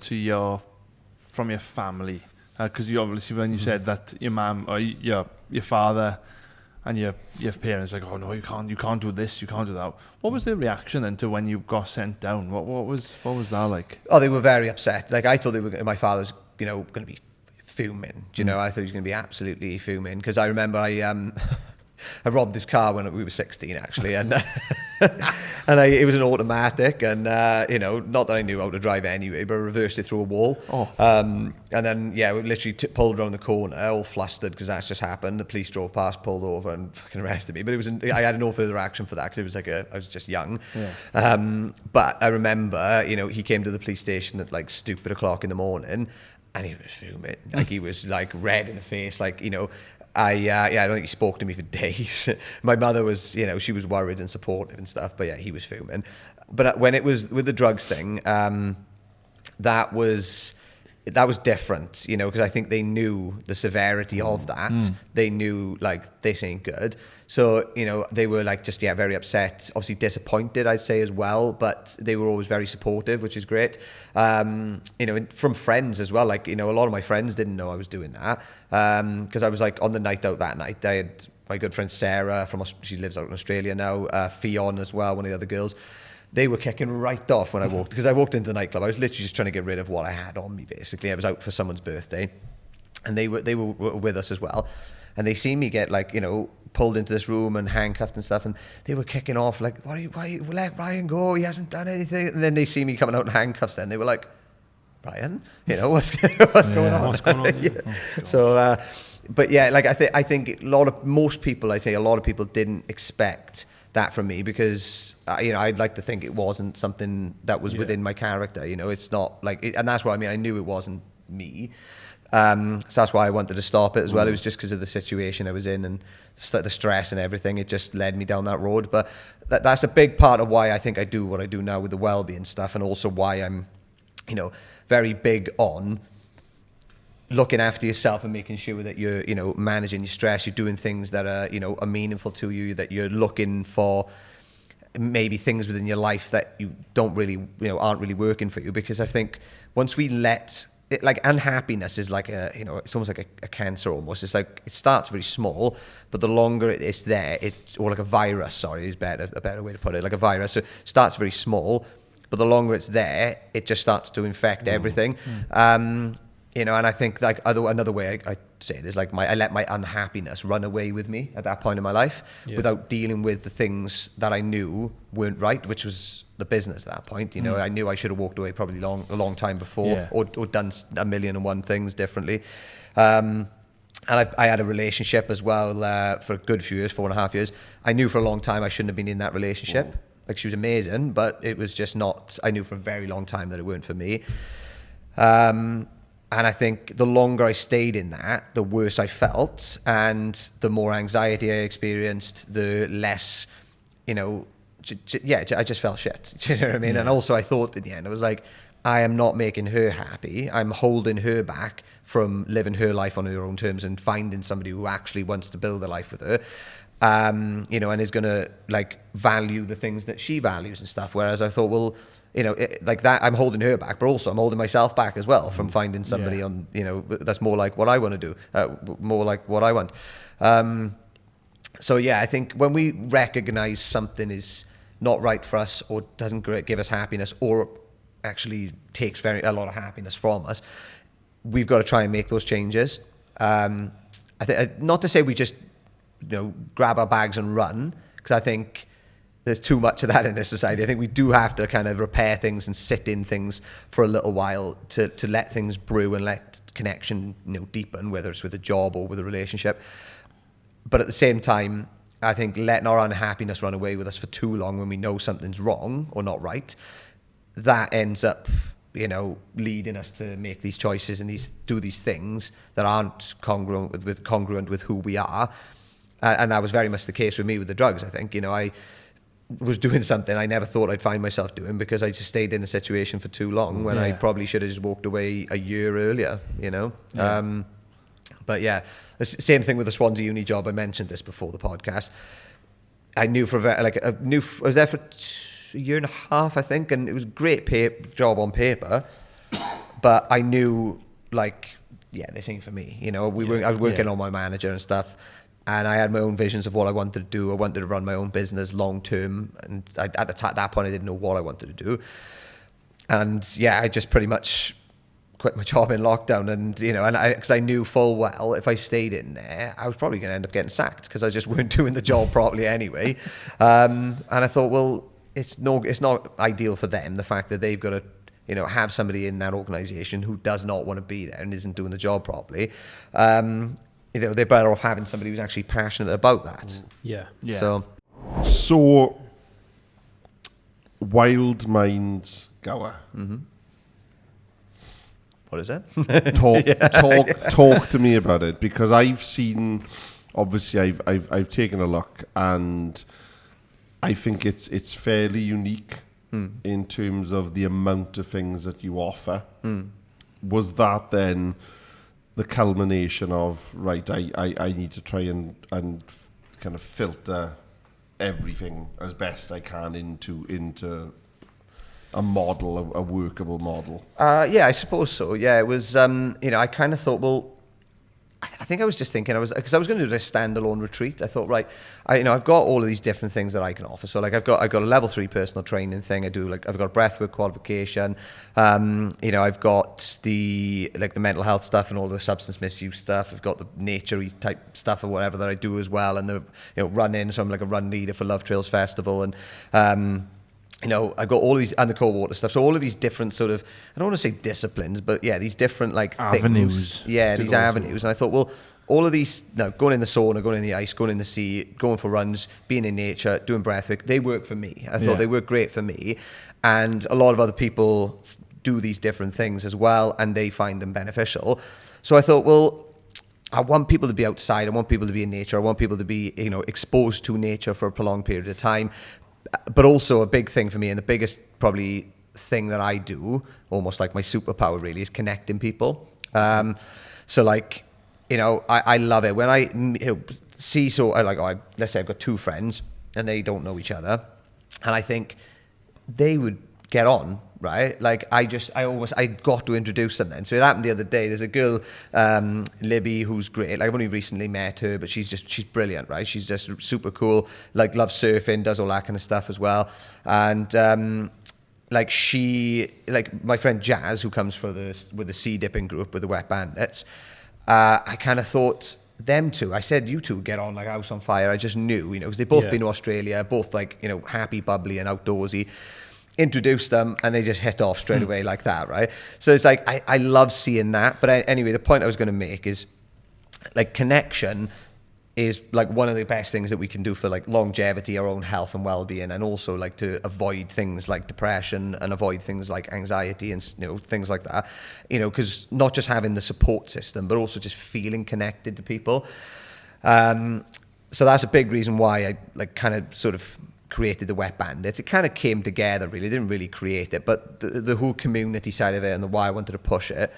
from your family? Because you obviously, when you said that your mum or your father and your parents like, oh no, you can't do this, you can't do that. What was the reaction then to when you got sent down? What was that like? Oh, they were very upset. Like I thought my father was, you know, going to be fuming. Do you know, I thought he was going to be absolutely fuming, because I remember I robbed his car when we were 16, actually, and it was an automatic, and not that I knew how to drive anyway, but I reversed it through a wall. And then we literally pulled around the corner, all flustered because that's just happened. The police drove past, pulled over, and fucking arrested me. But I had no further action for that because it was I was just young. But I remember, he came to the police station at like stupid o'clock in the morning, and he was fuming. Like, he was like red in the face, like, I don't think he spoke to me for days. My mother was, she was worried and supportive and stuff, but yeah, he was fuming. But when it was with the drugs thing, that was different, because I think they knew the severity of that. They knew, like, this ain't good. So, they were like just, very upset, obviously disappointed, I'd say, as well, but they were always very supportive, which is great. From friends as well, like, a lot of my friends didn't know I was doing that, because I was like on the night out that night. I had my good friend Sarah she lives out in Australia now, Fionn as well, one of the other girls. They were kicking right off when I walked, because I walked into the nightclub. I was literally just trying to get rid of what I had on me, basically. I was out for someone's birthday, and they were with us as well. And they see me get, like, pulled into this room and handcuffed and stuff, and they were kicking off like, why you let Ryan go? He hasn't done anything. And then they see me coming out in handcuffs, then they were like, Ryan, what's going on? What's going on? So, but yeah, like, I think a lot of people didn't expect that from me, because I'd like to think it wasn't something that was within my character. It's not like and that's what I knew it wasn't me. So that's why I wanted to stop it as well. It was just because of the situation I was in and the stress and everything. It just led me down that road. But that's a big part of why I think I do what I do now with the wellbeing stuff, and also why I'm very big on looking after yourself and making sure that you're, managing your stress, you're doing things that are meaningful to you, that you're looking for maybe things within your life that you don't really, aren't really working for you. Because I think once we let it, like, unhappiness is like it's almost like a cancer almost. It's like, it starts very small, but the longer it's there, or like a virus, sorry, is a better way to put it, like a virus. So it starts very small, but the longer it's there, it just starts to infect everything. And I think, like, another way I say it is like I let my unhappiness run away with me at that point in my life without dealing with the things that I knew weren't right, which was the business at that point. I knew I should have walked away probably a long time before, or done a million and one things differently. And I had a relationship as well for a good few years, 4.5 years. I knew for a long time I shouldn't have been in that relationship. Like, she was amazing, but it was just not. I knew for a very long time that it weren't for me. And I think the longer I stayed in that, the worse I felt, and the more anxiety I experienced, the less, I just felt shit. Do you know what I mean? Yeah. And also I thought in the end, I was like, I am not making her happy. I'm holding her back from living her life on her own terms and finding somebody who actually wants to build a life with her. And is going to, like, value the things that she values and stuff. Whereas I thought, well, like that, I'm holding her back, but also I'm holding myself back as well from finding somebody on, that's more like what I want to do, more like what I want. So yeah, I think when we recognize something is not right for us, or doesn't give us happiness, or actually takes a lot of happiness from us, we've got to try and make those changes. I think, not to say we just, grab our bags and run, because I think there's too much of that in this society. I think we do have to kind of repair things and sit in things for a little while to let things brew and let connection, deepen, whether it's with a job or with a relationship. But at the same time, I think letting our unhappiness run away with us for too long when we know something's wrong or not right, that ends up, leading us to make these choices and do these things that aren't congruent with who we are. And that was very much the case with me with the drugs. I think, I was doing something I never thought I'd find myself doing, because I just stayed in a situation for too long when I probably should have just walked away a year earlier, But yeah, the same thing with the Swansea uni job. I mentioned this before the podcast. I knew I was there for a year and a half, I think, and it was a great job on paper, but I knew, like, this ain't for me. I was working on my manager and stuff. And I had my own visions of what I wanted to do. I wanted to run my own business long term. And at that point, I didn't know what I wanted to do. And I just pretty much quit my job in lockdown, and you know, and because I knew full well if I stayed in there, I was probably going to end up getting sacked because I just weren't doing the job properly anyway. And I thought, well, it's not ideal for them, the fact that they've got to, you know, have somebody in that organisation who does not want to be there and isn't doing the job properly. You know, they're better off having somebody who's actually passionate about that. Yeah. So, Wild Minds Gower. What is it? Talk to me about it, because I've seen, obviously I've taken a look, and I think it's fairly unique in terms of the amount of things that you offer. Was that then the culmination of, right, I need to try and kind of filter everything as best I can into a model, a workable model? Yeah, I suppose so. Yeah, it was, you know, I kind of thought, well, I think I was just thinking, because I was going to do this standalone retreat. I thought, right, I've got all of these different things that I can offer. So like I've got a level 3 personal training thing. I've got breathwork qualification. You know, I've got the mental health stuff and all the substance misuse stuff. I've got the nature-y type stuff or whatever that I do as well. And the, you know, running. So I'm like a run leader for Love Trails Festival, and you know, I've got all these, and the cold water stuff. So all of these different sort of, I don't want to say disciplines, but yeah, these different like avenues. Things. Yeah, these avenues. And I thought, well, all of these, going in the sauna, going in the ice, going in the sea, going for runs, being in nature, doing breathwork, they work for me. I thought they work great for me. And a lot of other people do these different things as well, and they find them beneficial. So I thought, well, I want people to be outside. I want people to be in nature. I want people to be, you know, exposed to nature for a prolonged period of time. But also a big thing for me, and the biggest probably thing that I do, almost like my superpower really, is connecting people. So like, you know, I love it when I see, so I like, let's say I've got 2 friends and they don't know each other, and I think they would get on, right? Like I got to introduce them then. So it happened the other day. There's a girl, Libby, who's great. Like I've only recently met her, but she's brilliant, right? She's just super cool. Like loves surfing, does all that kind of stuff as well. And like my friend Jazz, who comes with the sea dipping group with the Wet Bandits. I kind of thought them two. I said you two get on like house on fire. I just knew, you know, because they've both been to Australia, both like, you know, happy, bubbly, and outdoorsy. Introduced them and they just hit off straight away like that, right? So it's like I love seeing that. But anyway, the point I was going to make is like connection is like one of the best things that we can do for like longevity, our own health and well-being, and also like to avoid things like depression and avoid things like anxiety and, you know, things like that, you know, because not just having the support system, but also just feeling connected to people. So that's a big reason why I like kind of sort of created the Wet Bandits. It kind of came together really. I didn't really create it, but the whole community side of it and the why I wanted to push it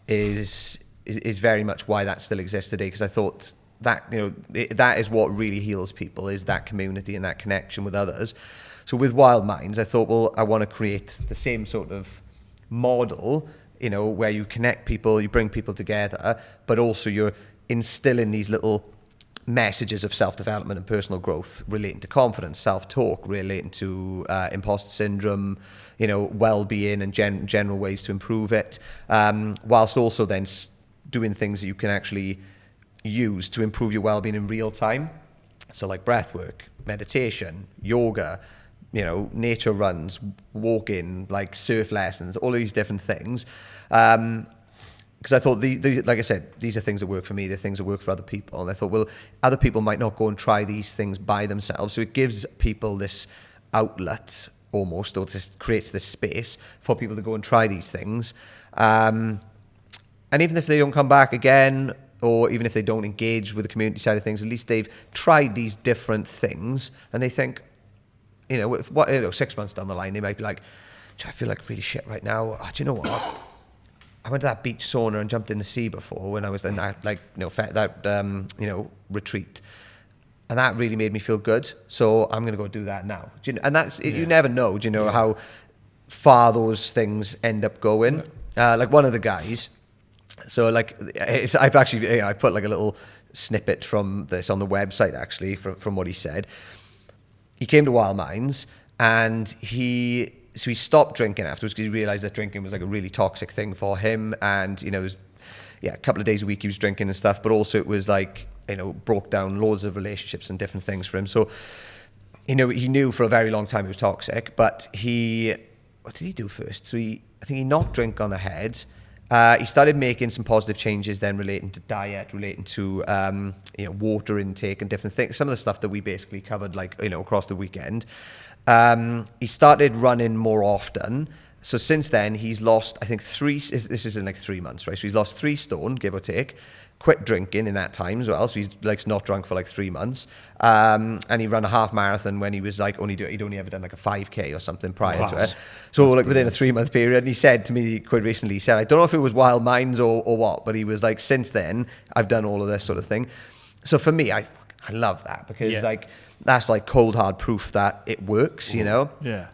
is very much why that still exists today, because I thought that, you know, that is what really heals people, is that community and that connection with others. So with Wild Minds, I thought, well, I want to create the same sort of model, you know, where you connect people, you bring people together, but also you're instilling these little messages of self-development and personal growth relating to confidence, self-talk, relating to imposter syndrome, you know, well-being and general ways to improve it, whilst also then doing things that you can actually use to improve your well-being in real time. So like breath work, meditation, yoga, you know, nature runs, walking, like surf lessons, all of these different things. Because I thought, like I said, these are things that work for me, they're things that work for other people. And I thought, well, other people might not go and try these things by themselves. So it gives people this outlet almost, or just creates this space for people to go and try these things. And even if they don't come back again, or even if they don't engage with the community side of things, at least they've tried these different things. And they think, you know, 6 months down the line, they might be like, I feel like really shit right now. Oh, do you know what? I went to that beach sauna and jumped in the sea before when I was in that, like, you know, retreat. And that really made me feel good. So I'm going to go do that now. And that's, you never know, do you know, how far those things end up going. Like one of the guys, so like, I've actually, you know, I put like a little snippet from this on the website actually from what he said. He came to Wild Minds and he so he stopped drinking afterwards because he realized that drinking was like a really toxic thing for him. And, you know, it was, a couple of days a week he was drinking and stuff, but also it was like, you know, broke down loads of relationships and different things for him. So, you know, he knew for a very long time it was toxic, but what did he do first? So I think he knocked drink on the head. He started making some positive changes then relating to diet, relating to, water intake and different things. Some of the stuff that we basically covered, like, you know, across the weekend. He started running more often. So since then, he's lost, I think, this is in like 3 months, right? So he's lost 3 stone, give or take. Quit drinking in that time as well. So he's like not drunk for like 3 months. And he ran a half marathon when he was like he'd only ever done like a 5K or something prior to it. So like within a 3-month period. And he said to me quite recently, he said, I don't know if it was wild minds or what, but he was like, since then, I've done all of this sort of thing. So for me, I love that because like that's like cold hard proof that it works, you know? Yeah.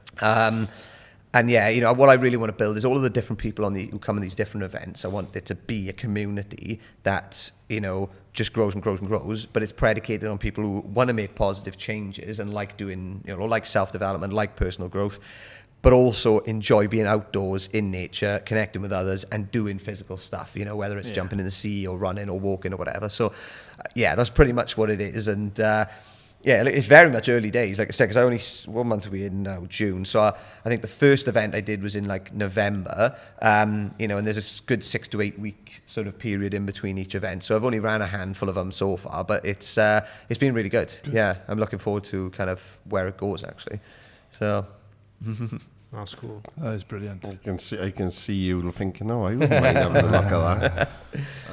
And yeah, you know, what I really want to build is all of the different people who come in these different events. I want it to be a community that, you know, just grows and grows and grows, but it's predicated on people who want to make positive changes and like doing, you know, like self-development, like personal growth, but also enjoy being outdoors in nature, connecting with others and doing physical stuff, you know, whether it's jumping in the sea or running or walking or whatever. So yeah, that's pretty much what it is. And, yeah, it's very much early days, like I said, because what month are we in now? June. So I think the first event I did was in like November, you know, and there's a good 6 to 8 week sort of period in between each event. So I've only ran a handful of them so far, but it's been really good. Yeah, I'm looking forward to kind of where it goes actually. So that's cool. That is brilliant. I can see you thinking, I wouldn't mind having a look at that.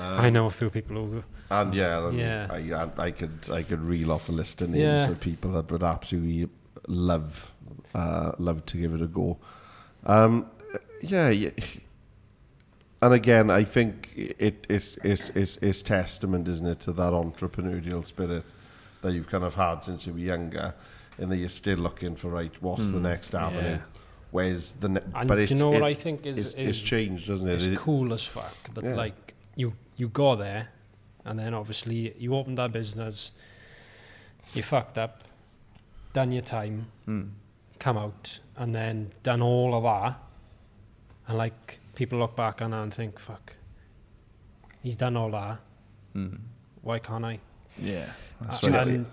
I know a few people who. And I could reel off a list of names of people that would absolutely love to give it a go. And again, I think it's testament, isn't it, to that entrepreneurial spirit that you've kind of had since you were younger, and that you're still looking for what's the next avenue. Yeah. Where's the but do you know what I think it's changed, doesn't it? It's cool as fuck that like you go there. And then obviously you opened that business, you fucked up, done your time, come out, and then done all of that. And like people look back on that and think, fuck, he's done all that. Why can't I? Yeah. That's right. And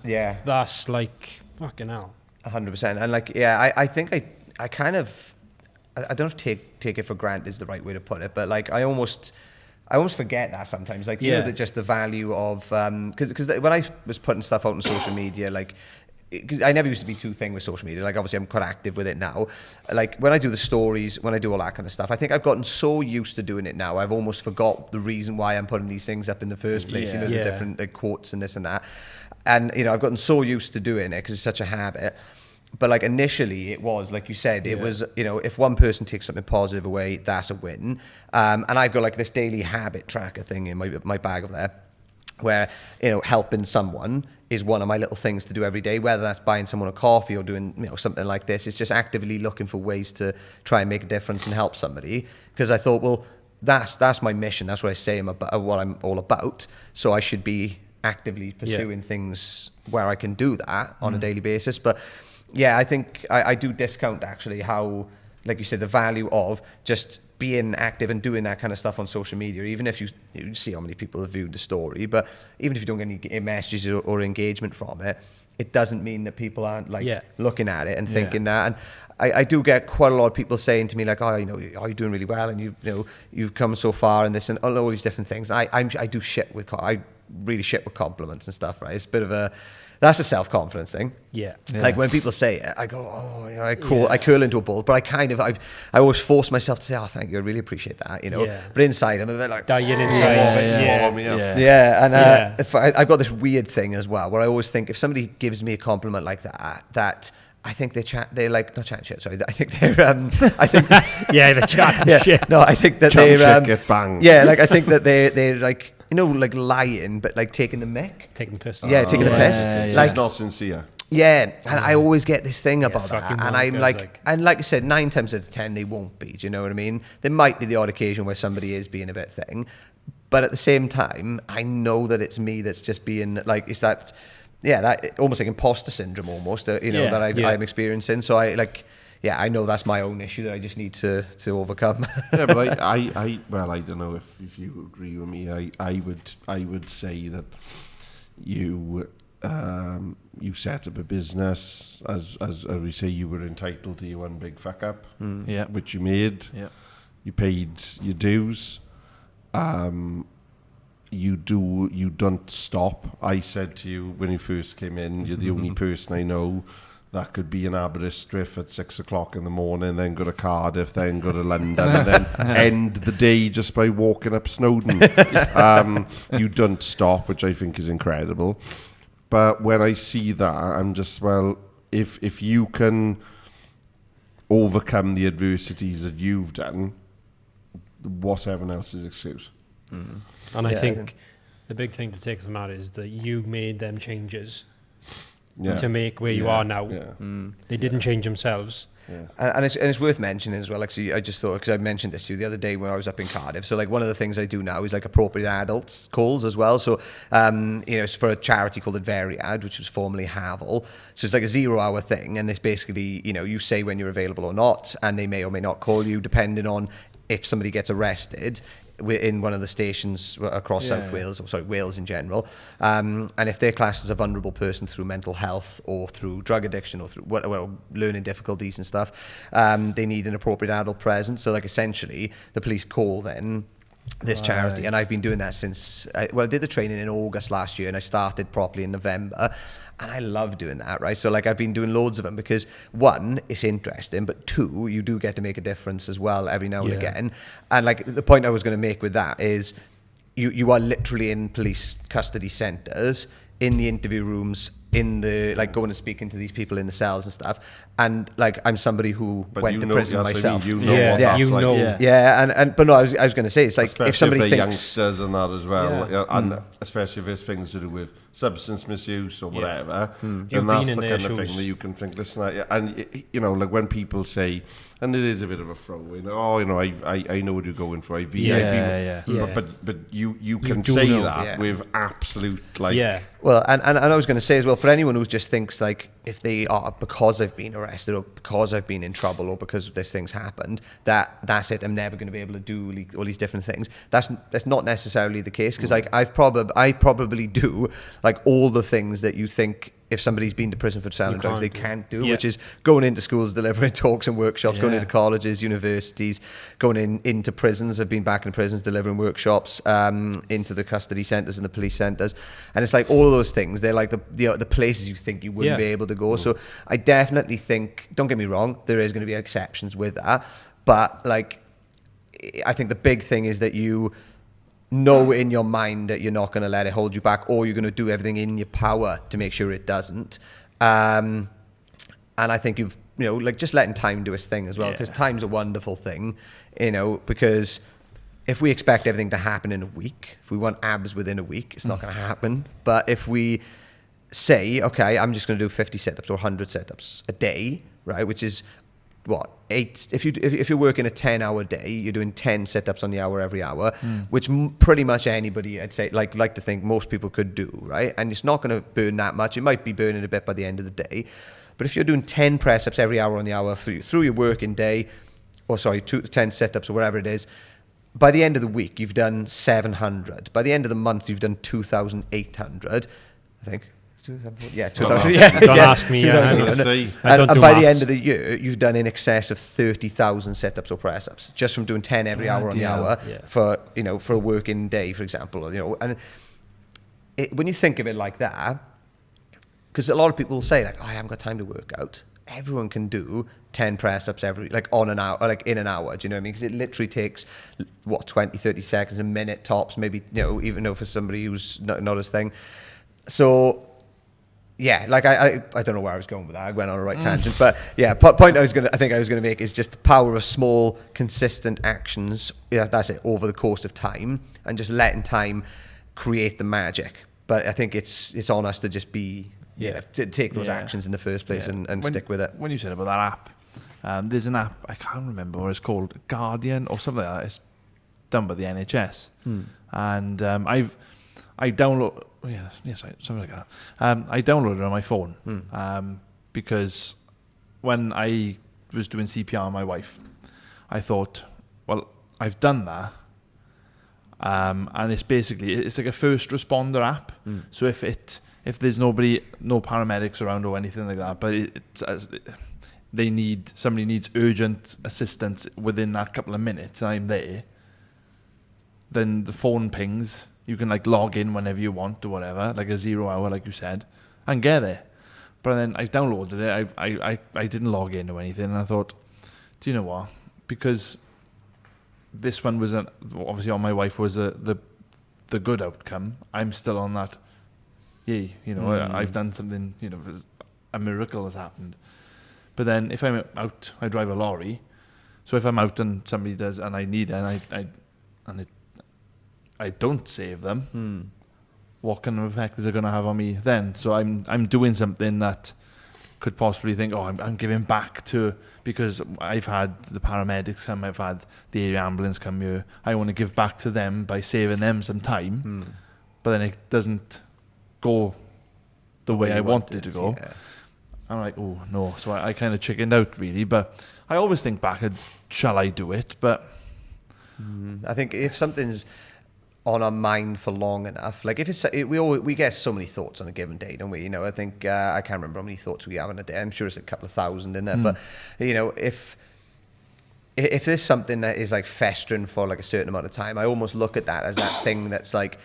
that's like fucking hell. 100%. And like, yeah, I think I kind of, I don't know if take it for granted is the right way to put it, but like I almost forget that sometimes, like, you know, that just the value of, because when I was putting stuff out on social media, like, because I never used to be too thing with social media, like obviously I'm quite active with it now, like when I do the stories, when I do all that kind of stuff, I think I've gotten so used to doing it now, I've almost forgot the reason why I'm putting these things up in the first place, you know, the different like, quotes and this and that, and, you know, I've gotten so used to doing it because it's such a habit. But like initially it was, like you said, it was, you know, if one person takes something positive away, that's a win. And I've got like this daily habit tracker thing in my bag of there where, you know, helping someone is one of my little things to do every day, whether that's buying someone a coffee or doing, you know, something like this. It's just actively looking for ways to try and make a difference and help somebody. Because I thought, well, that's my mission. That's what I say about what I'm all about. So I should be actively pursuing things where I can do that on a daily basis. But yeah, I think I do discount actually how, like you said, the value of just being active and doing that kind of stuff on social media, even if you see how many people have viewed the story, but even if you don't get any messages or engagement from it, it doesn't mean that people aren't like looking at it and thinking that. And I do get quite a lot of people saying to me like, oh, you know, you're doing really well and you've come so far and this and all these different things. And I do shit with, I really shit with compliments and stuff, right? It's a bit of that's a self-confidence thing. Yeah. Like when people say it, I go, oh, you know, I curl into a ball, but I always force myself to say, oh, thank you, I really appreciate that, you know. Yeah. But inside, I'm a bit like, dying inside. Yeah. And if I've got this weird thing as well, where I always think if somebody gives me a compliment like that I think they're like, not chatting shit, sorry. I think they're, they're chatting shit. No, I think that get banged. Yeah, like I think that they're like, you know, like lying, but like taking the mick. Taking the piss. Yeah, taking the piss. Like not sincere. Yeah, and I always get this thing about that. And I'm like, and like I said, 9 times out of 10, they won't be. Do you know what I mean? There might be the odd occasion where somebody is being a bit thing. But at the same time, I know that it's me that's just being like, it's that, that almost like imposter syndrome almost, that I'm experiencing. So I like, yeah, I know that's my own issue that I just need to overcome. Yeah, but I don't know if you agree with me. I would say that you set up a business as we say, you were entitled to your one big fuck up, which you made. Yeah. You paid your dues. You don't stop. I said to you when you first came in, you're the only person I know that could be in Aberystwyth at 6 o'clock in the morning, then go to Cardiff, then go to London, and then end the day just by walking up Snowdon. You don't stop, which I think is incredible. But when I see that, I'm just, well, if you can overcome the adversities that you've done, what's everyone else's excuse? And I think the big thing to take from that is that you made them changes to make where you are now. They didn't change themselves. And it's worth mentioning as well. Like, so I just thought, because I mentioned this to you the other day when I was up in Cardiff. So like one of the things I do now is like appropriate adults calls as well. So it's for a charity called Ad, which was formerly Havel. So it's like a 0-hour thing, and it's basically, you say when you're available or not, and they may or may not call you depending on if somebody gets arrested in one of the stations across South Wales, or sorry, Wales in general, and if they're classed as a vulnerable person through mental health or through drug addiction or through learning difficulties and stuff, they need an appropriate adult presence. So like essentially the police call then this charity, and I've been doing that since I did the training in August last year, and I started properly in November, and I love doing that, right? So like I've been doing loads of them because one, it's interesting, but two, you do get to make a difference as well every now and again. And like the point I was going to make with that is you are literally in police custody centres, in the interview rooms, in the like going and speaking to these people in the cells and stuff, and like I'm somebody who went to prison myself. What that's like. But no, I was going to say, it's like especially if somebody if thinks youngsters and that as well, and especially if it's things to do with substance misuse or whatever, then that's the kind of thing that you can think. Listen, and like when people say, and it is a bit of a throw in. I know what you're going for. I've been. But you can say that with absolute Well, and I was going to say as well, for anyone who just thinks like if they are, because I've been arrested or because I've been in trouble or because this thing's happened, that's it, I'm never going to be able to do all these different things. That's not necessarily the case, because like I probably do like all the things that you think if somebody's been to prison for selling drugs they can't do, which is going into schools, delivering talks and workshops, going into colleges, universities, going into prisons. I've been back in prisons delivering workshops, into the custody centres and the police centres, and it's like all of those things, they're like the places you think you wouldn't be able to go. So I definitely think, don't get me wrong, there is going to be exceptions with that, but like I think the big thing is that you know in your mind that you're not going to let it hold you back, or you're going to do everything in your power to make sure it doesn't. And I think like just letting time do its thing as well, because time's a wonderful thing, because if we expect everything to happen in a week, if we want abs within a week, it's not going to happen. But if we say, okay, I'm just going to do 50 sit-ups or 100 sit-ups a day, right, which is what, 8, if you're working a 10-hour day, you're doing 10 sit-ups on the hour every hour, which pretty much anybody, I'd say, like to think most people could do, right? And it's not going to burn that much. It might be burning a bit by the end of the day, but if you're doing 10 press-ups every hour on the hour through your working day, 10 sit-ups or whatever it is, by the end of the week, you've done 700. By the end of the month, you've done 2,800, I think. 2,000. Don't ask me. And by the end of the year, you've done in excess of 30,000 sit-ups or press-ups just from doing 10 every hour on the hour for a working day, for example. And when you think of it like that, because a lot of people will say like, I haven't got time to work out. Everyone can do 10 press-ups on an hour, like in an hour. Do you know what I mean? Because it literally takes 20, 30 seconds, a minute tops, maybe, even though for somebody who's not his thing. So yeah, like I don't know where I was going with that. I went on a right tangent, but yeah, point I think I was gonna make is just the power of small, consistent actions. Yeah, that's it, over the course of time, and just letting time create the magic. But I think it's on us to just be to take those actions in the first place and stick with it. When you said about that app, there's an app, I can't remember what it's called, Guardian or something like that. It's done by the NHS, and I download. Something like that. I downloaded it on my phone because when I was doing CPR on my wife. I thought, well, I've done that. And it's basically, it's like a first responder app. So if there's no paramedics around or anything like that, but somebody needs urgent assistance within that couple of minutes, and I'm there, then the phone pings. You can like log in whenever you want or whatever, like a 0 hour, like you said, and get there. But then I downloaded it. I didn't log in or anything, and I thought, do you know what? Because this one was obviously on my wife was the good outcome. I'm still on that. Yay, I've done something. A miracle has happened. But then if I'm out, I drive a lorry. So if I'm out and somebody does, and I need it, and I don't save them, what kind of effect is it going to have on me then? So I'm doing something that could possibly think, I'm giving back to, because I've had the paramedics come, I've had the area ambulance come here. I want to give back to them by saving them some time, but then it doesn't go the way I want it to go. Yeah. I'm like, oh no. So I kind of chickened out really, but I always think back at, shall I do it? But I think if something's on our mind for long enough, like if we get so many thoughts on a given day, don't we? I think I can't remember how many thoughts we have in a day. I'm sure it's a couple of thousand in there, but if there's something that is like festering for like a certain amount of time, I almost look at that as that thing that's like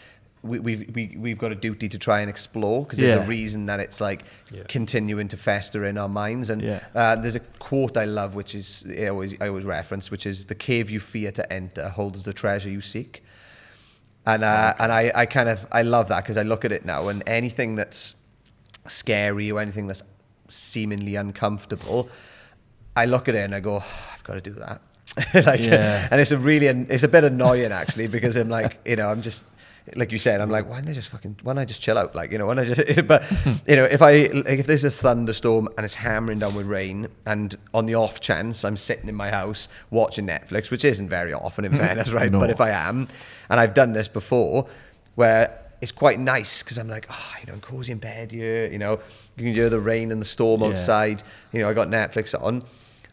we've got a duty to try and explore, because there's a reason that it's like continuing to fester in our minds. And there's a quote I love, which is I always reference, which is, "The cave you fear to enter holds the treasure you seek." And I love that, because I look at it now, and anything that's scary or anything that's seemingly uncomfortable, I look at it and I go, I've got to do that. And it's a bit annoying actually, because I'm like, I'm just, like you said, I'm like, why don't I just chill out? But if there's a thunderstorm and it's hammering down with rain, and on the off chance I'm sitting in my house watching Netflix, which isn't very often in fairness, right? No. But if I am, and I've done this before, where it's quite nice, because I'm like, I'm cozy in bed here, you can hear the rain and the storm outside, I got Netflix on,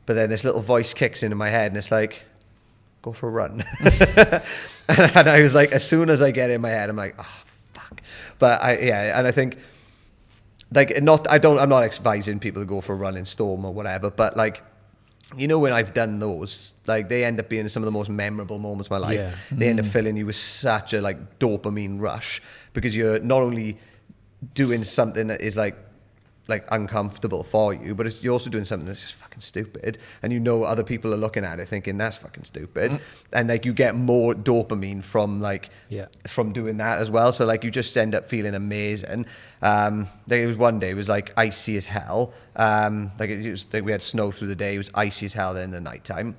but then this little voice kicks into my head and it's like, go for a run. And I was like, as soon as I get in my head, I'm like, fuck. But I think, like, I'm not advising people to go for a run in storm or whatever, but like, when I've done those, like, they end up being some of the most memorable moments of my life. Yeah. They end up filling you with such a like dopamine rush, because you're not only doing something that is like uncomfortable for you, but you're also doing something that's just fucking stupid, and other people are looking at it thinking that's fucking stupid, and like you get more dopamine from doing that as well. So like you just end up feeling amazing. It was one day, it was like icy as hell. We had snow through the day. It was icy as hell then in the nighttime,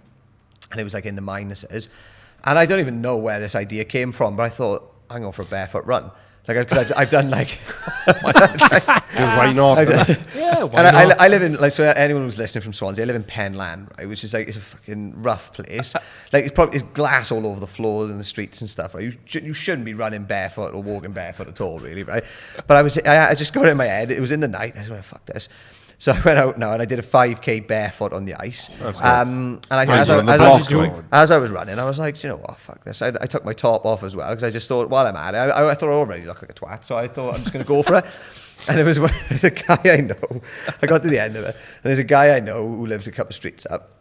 and it was like in the minuses. And I don't even know where this idea came from, but I thought, I'm going for a barefoot run. Because I've done like, why not? Why not? I live in, so anyone who's listening from Swansea, I live in Penland, right, which is like, it's a fucking rough place. Like it's glass all over the floor and the streets and stuff, right? You shouldn't be running barefoot or walking barefoot at all, really, right? But I just got it in my head. It was in the night. I was like, fuck this. So I went out now and I did a 5K barefoot on the ice. And as I was running, I was like, you know what, fuck this. I took my top off as well, because I just thought, while I'm at it, I thought I already looked like a twat. So I thought, I'm just going to go for it. And it was the guy I know. I got to the end of it. And there's a guy I know who lives a couple of streets up.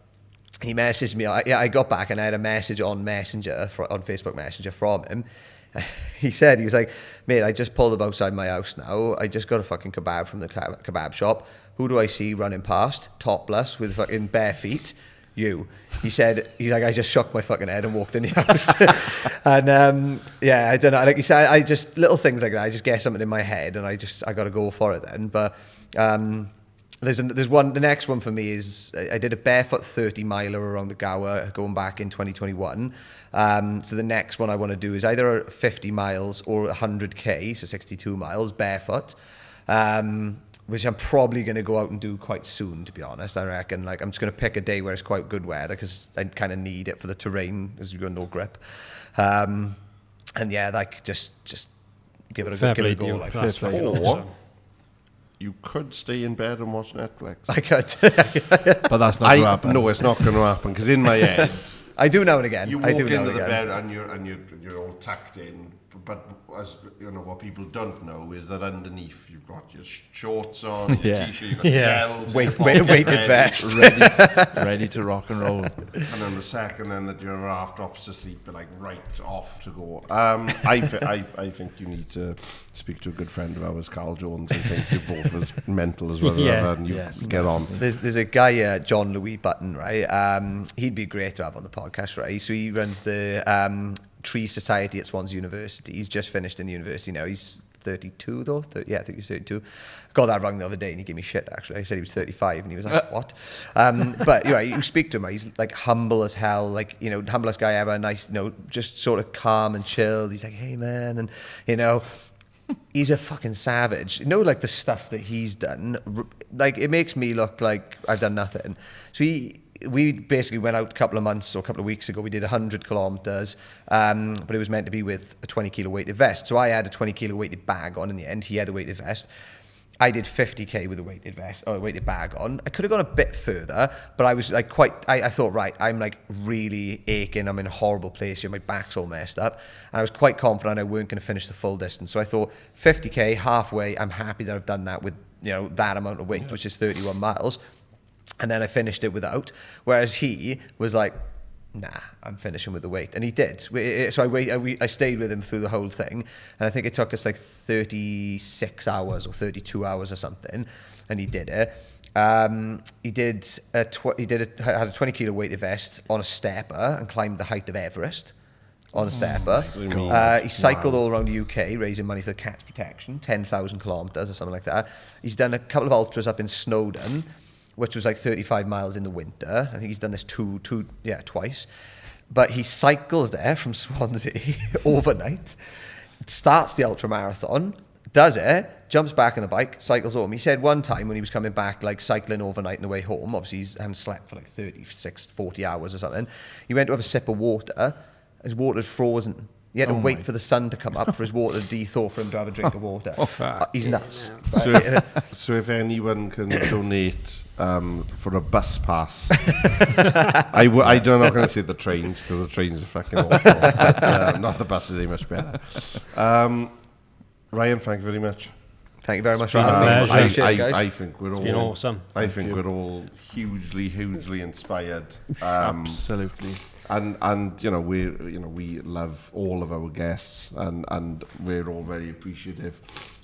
He messaged me. I got back and I had a message on Messenger, on Facebook Messenger from him. He was like, mate, I just pulled up outside my house now. I just got a fucking kebab from the kebab shop. Who do I see running past, topless, with fucking bare feet? You. He's like, I just shook my fucking head and walked in the house. And I don't know. Like you said, I just, little things like that. I just get something in my head and I got to go for it then. But there's one. The next one for me is I did a barefoot 30 miler around the Gower going back in 2021. So the next one I want to do is either 50 miles or 100k, so 62 miles barefoot. Which I'm probably going to go out and do quite soon, to be honest. I reckon, like, I'm just going to pick a day where it's quite good weather, because I kind of need it for the terrain, as you've got no grip. And yeah, like, just give it a go. Like, or you could stay in bed and watch Netflix. I could. But that's not going to happen. No, it's not going to happen, because in my head, I do now and again. you I walk do now into and the again. bed and you're all tucked in. But as you know, what people don't know is that underneath you've got your shorts on, your Yeah. t-shirt, you've got your gels, Weighted vest. Ready to rock and roll. and then the second then that your half drops to sleep, you're like right off to go. I think you need to speak to a good friend of ours, Carl Jones. I think you're both as mental as well, Yeah. and you Yes. get on. There's a guy, John Louis Button, right? He'd be great to have on the podcast, right? So he runs the Tree Society at Swansea University. He's just finished in university now. He's 32 though. I think he's 32. Got that wrong the other day and he gave me shit, actually. I said he was 35 and he was like, what? But you speak to him, right? He's like humble as hell, like, you know, humblest guy ever, nice, you know, just sort of calm and chilled. He's like, hey man, and you know, he's a fucking savage. You know, like the stuff that he's done, like it makes me look like I've done nothing. So we basically went out a couple of weeks ago. We did 100 kilometers, but it was meant to be with a 20 kilo weighted vest. So I had a 20 kilo weighted bag on in the end. He had a weighted vest. I did 50k with a weighted vest or a weighted bag on. I could have gone a bit further, but I was like I thought, right, I'm like really aching. I'm in a horrible place here. My back's all messed up. And I was quite confident I weren't going to finish the full distance. So I thought 50k, halfway, I'm happy that I've done that with, you know, that amount of weight, which is 31 miles. And then I finished it without. Whereas he was like, nah, I'm finishing with the weight. And he did. So I stayed with him through the whole thing. And I think it took us like 36 hours or 32 hours or something. And he did it. He had a 20 kilo weighted vest on a stepper and climbed the height of Everest on a stepper. He cycled all around the UK raising money for the Cats Protection, 10,000 kilometers or something like that. He's done a couple of ultras up in Snowdon, which was like 35 miles in the winter. I think he's done this twice. But he cycles there from Swansea overnight, starts the ultra marathon, does it, jumps back on the bike, cycles home. He said one time when he was coming back, like cycling overnight on the way home, obviously he hadn't slept for like 36, 40 hours or something. He went to have a sip of water. His water's frozen. He had to wait for the sun to come up for his water to de-thaw for him to have a drink of water. He's nuts. So if anyone can donate for a bus pass, I'm not going to say the trains, because the trains are fucking awful. But, not the buses, they're much better. Ryan, thank you very much. Thank you very much for having me. Appreciate it, guys. I think we're all been awesome. We're all hugely inspired. Absolutely. And you know, we love all of our guests, and we're all very appreciative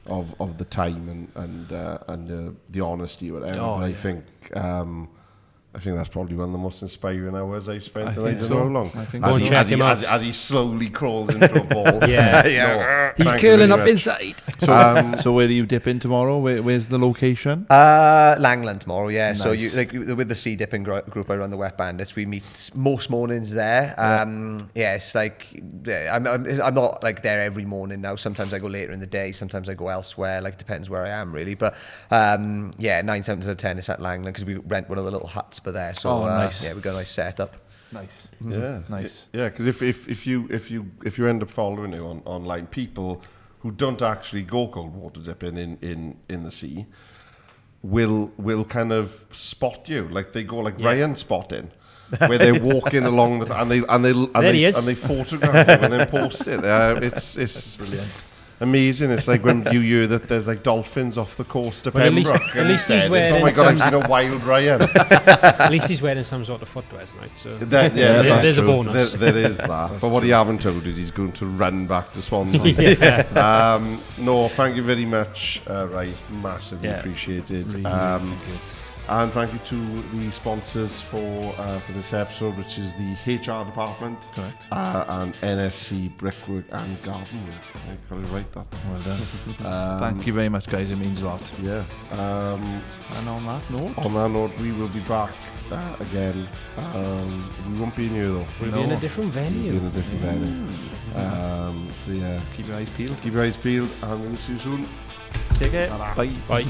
of the time and the honesty, whatever. But I think that's probably one of the most inspiring hours I've spent tonight. I don't know how long. As he slowly crawls into a ball. Yeah. He's curling up inside. So where do you dip in tomorrow? Where's the location? Langland tomorrow, yeah. Nice. So with the sea dipping group I run, the Wet Bandits, we meet most mornings there. It's like I'm not like there every morning now. Sometimes I go later in the day. Sometimes I go elsewhere. Like, depends where I am really. But 9 times out of 10 it's at Langland, because we rent one of the little huts there. So nice. We've got a nice setup. Nice. Yeah. Nice. Yeah, because if you end up following it online, people who don't actually go cold water dipping in the sea will kind of spot you, like they go like Ryan spotting, where they're walking along and they photograph you and then post it. It's brilliant. Amazing. It's like when you hear that there's like dolphins off the coast of Pembroke. At least he's wearing. Oh my god, I've seen a wild Ryan. At least he's wearing some sort of footwear tonight. So there's a bonus. There is that. But what he haven't told is he's going to run back to Swansea. No, thank you very much, Ray. Massively appreciated. Really good. And thank you to the sponsors for this episode, which is the HR department, correct, and NSC Brickwork and Garden Work. I got it right that. Well done. Thank you very much, guys. It means a lot. Yeah. And on that note, we will be back again. We won't be in here though. We'll be in a different venue. So yeah, keep your eyes peeled. and we'll see you soon. Take care. Bye.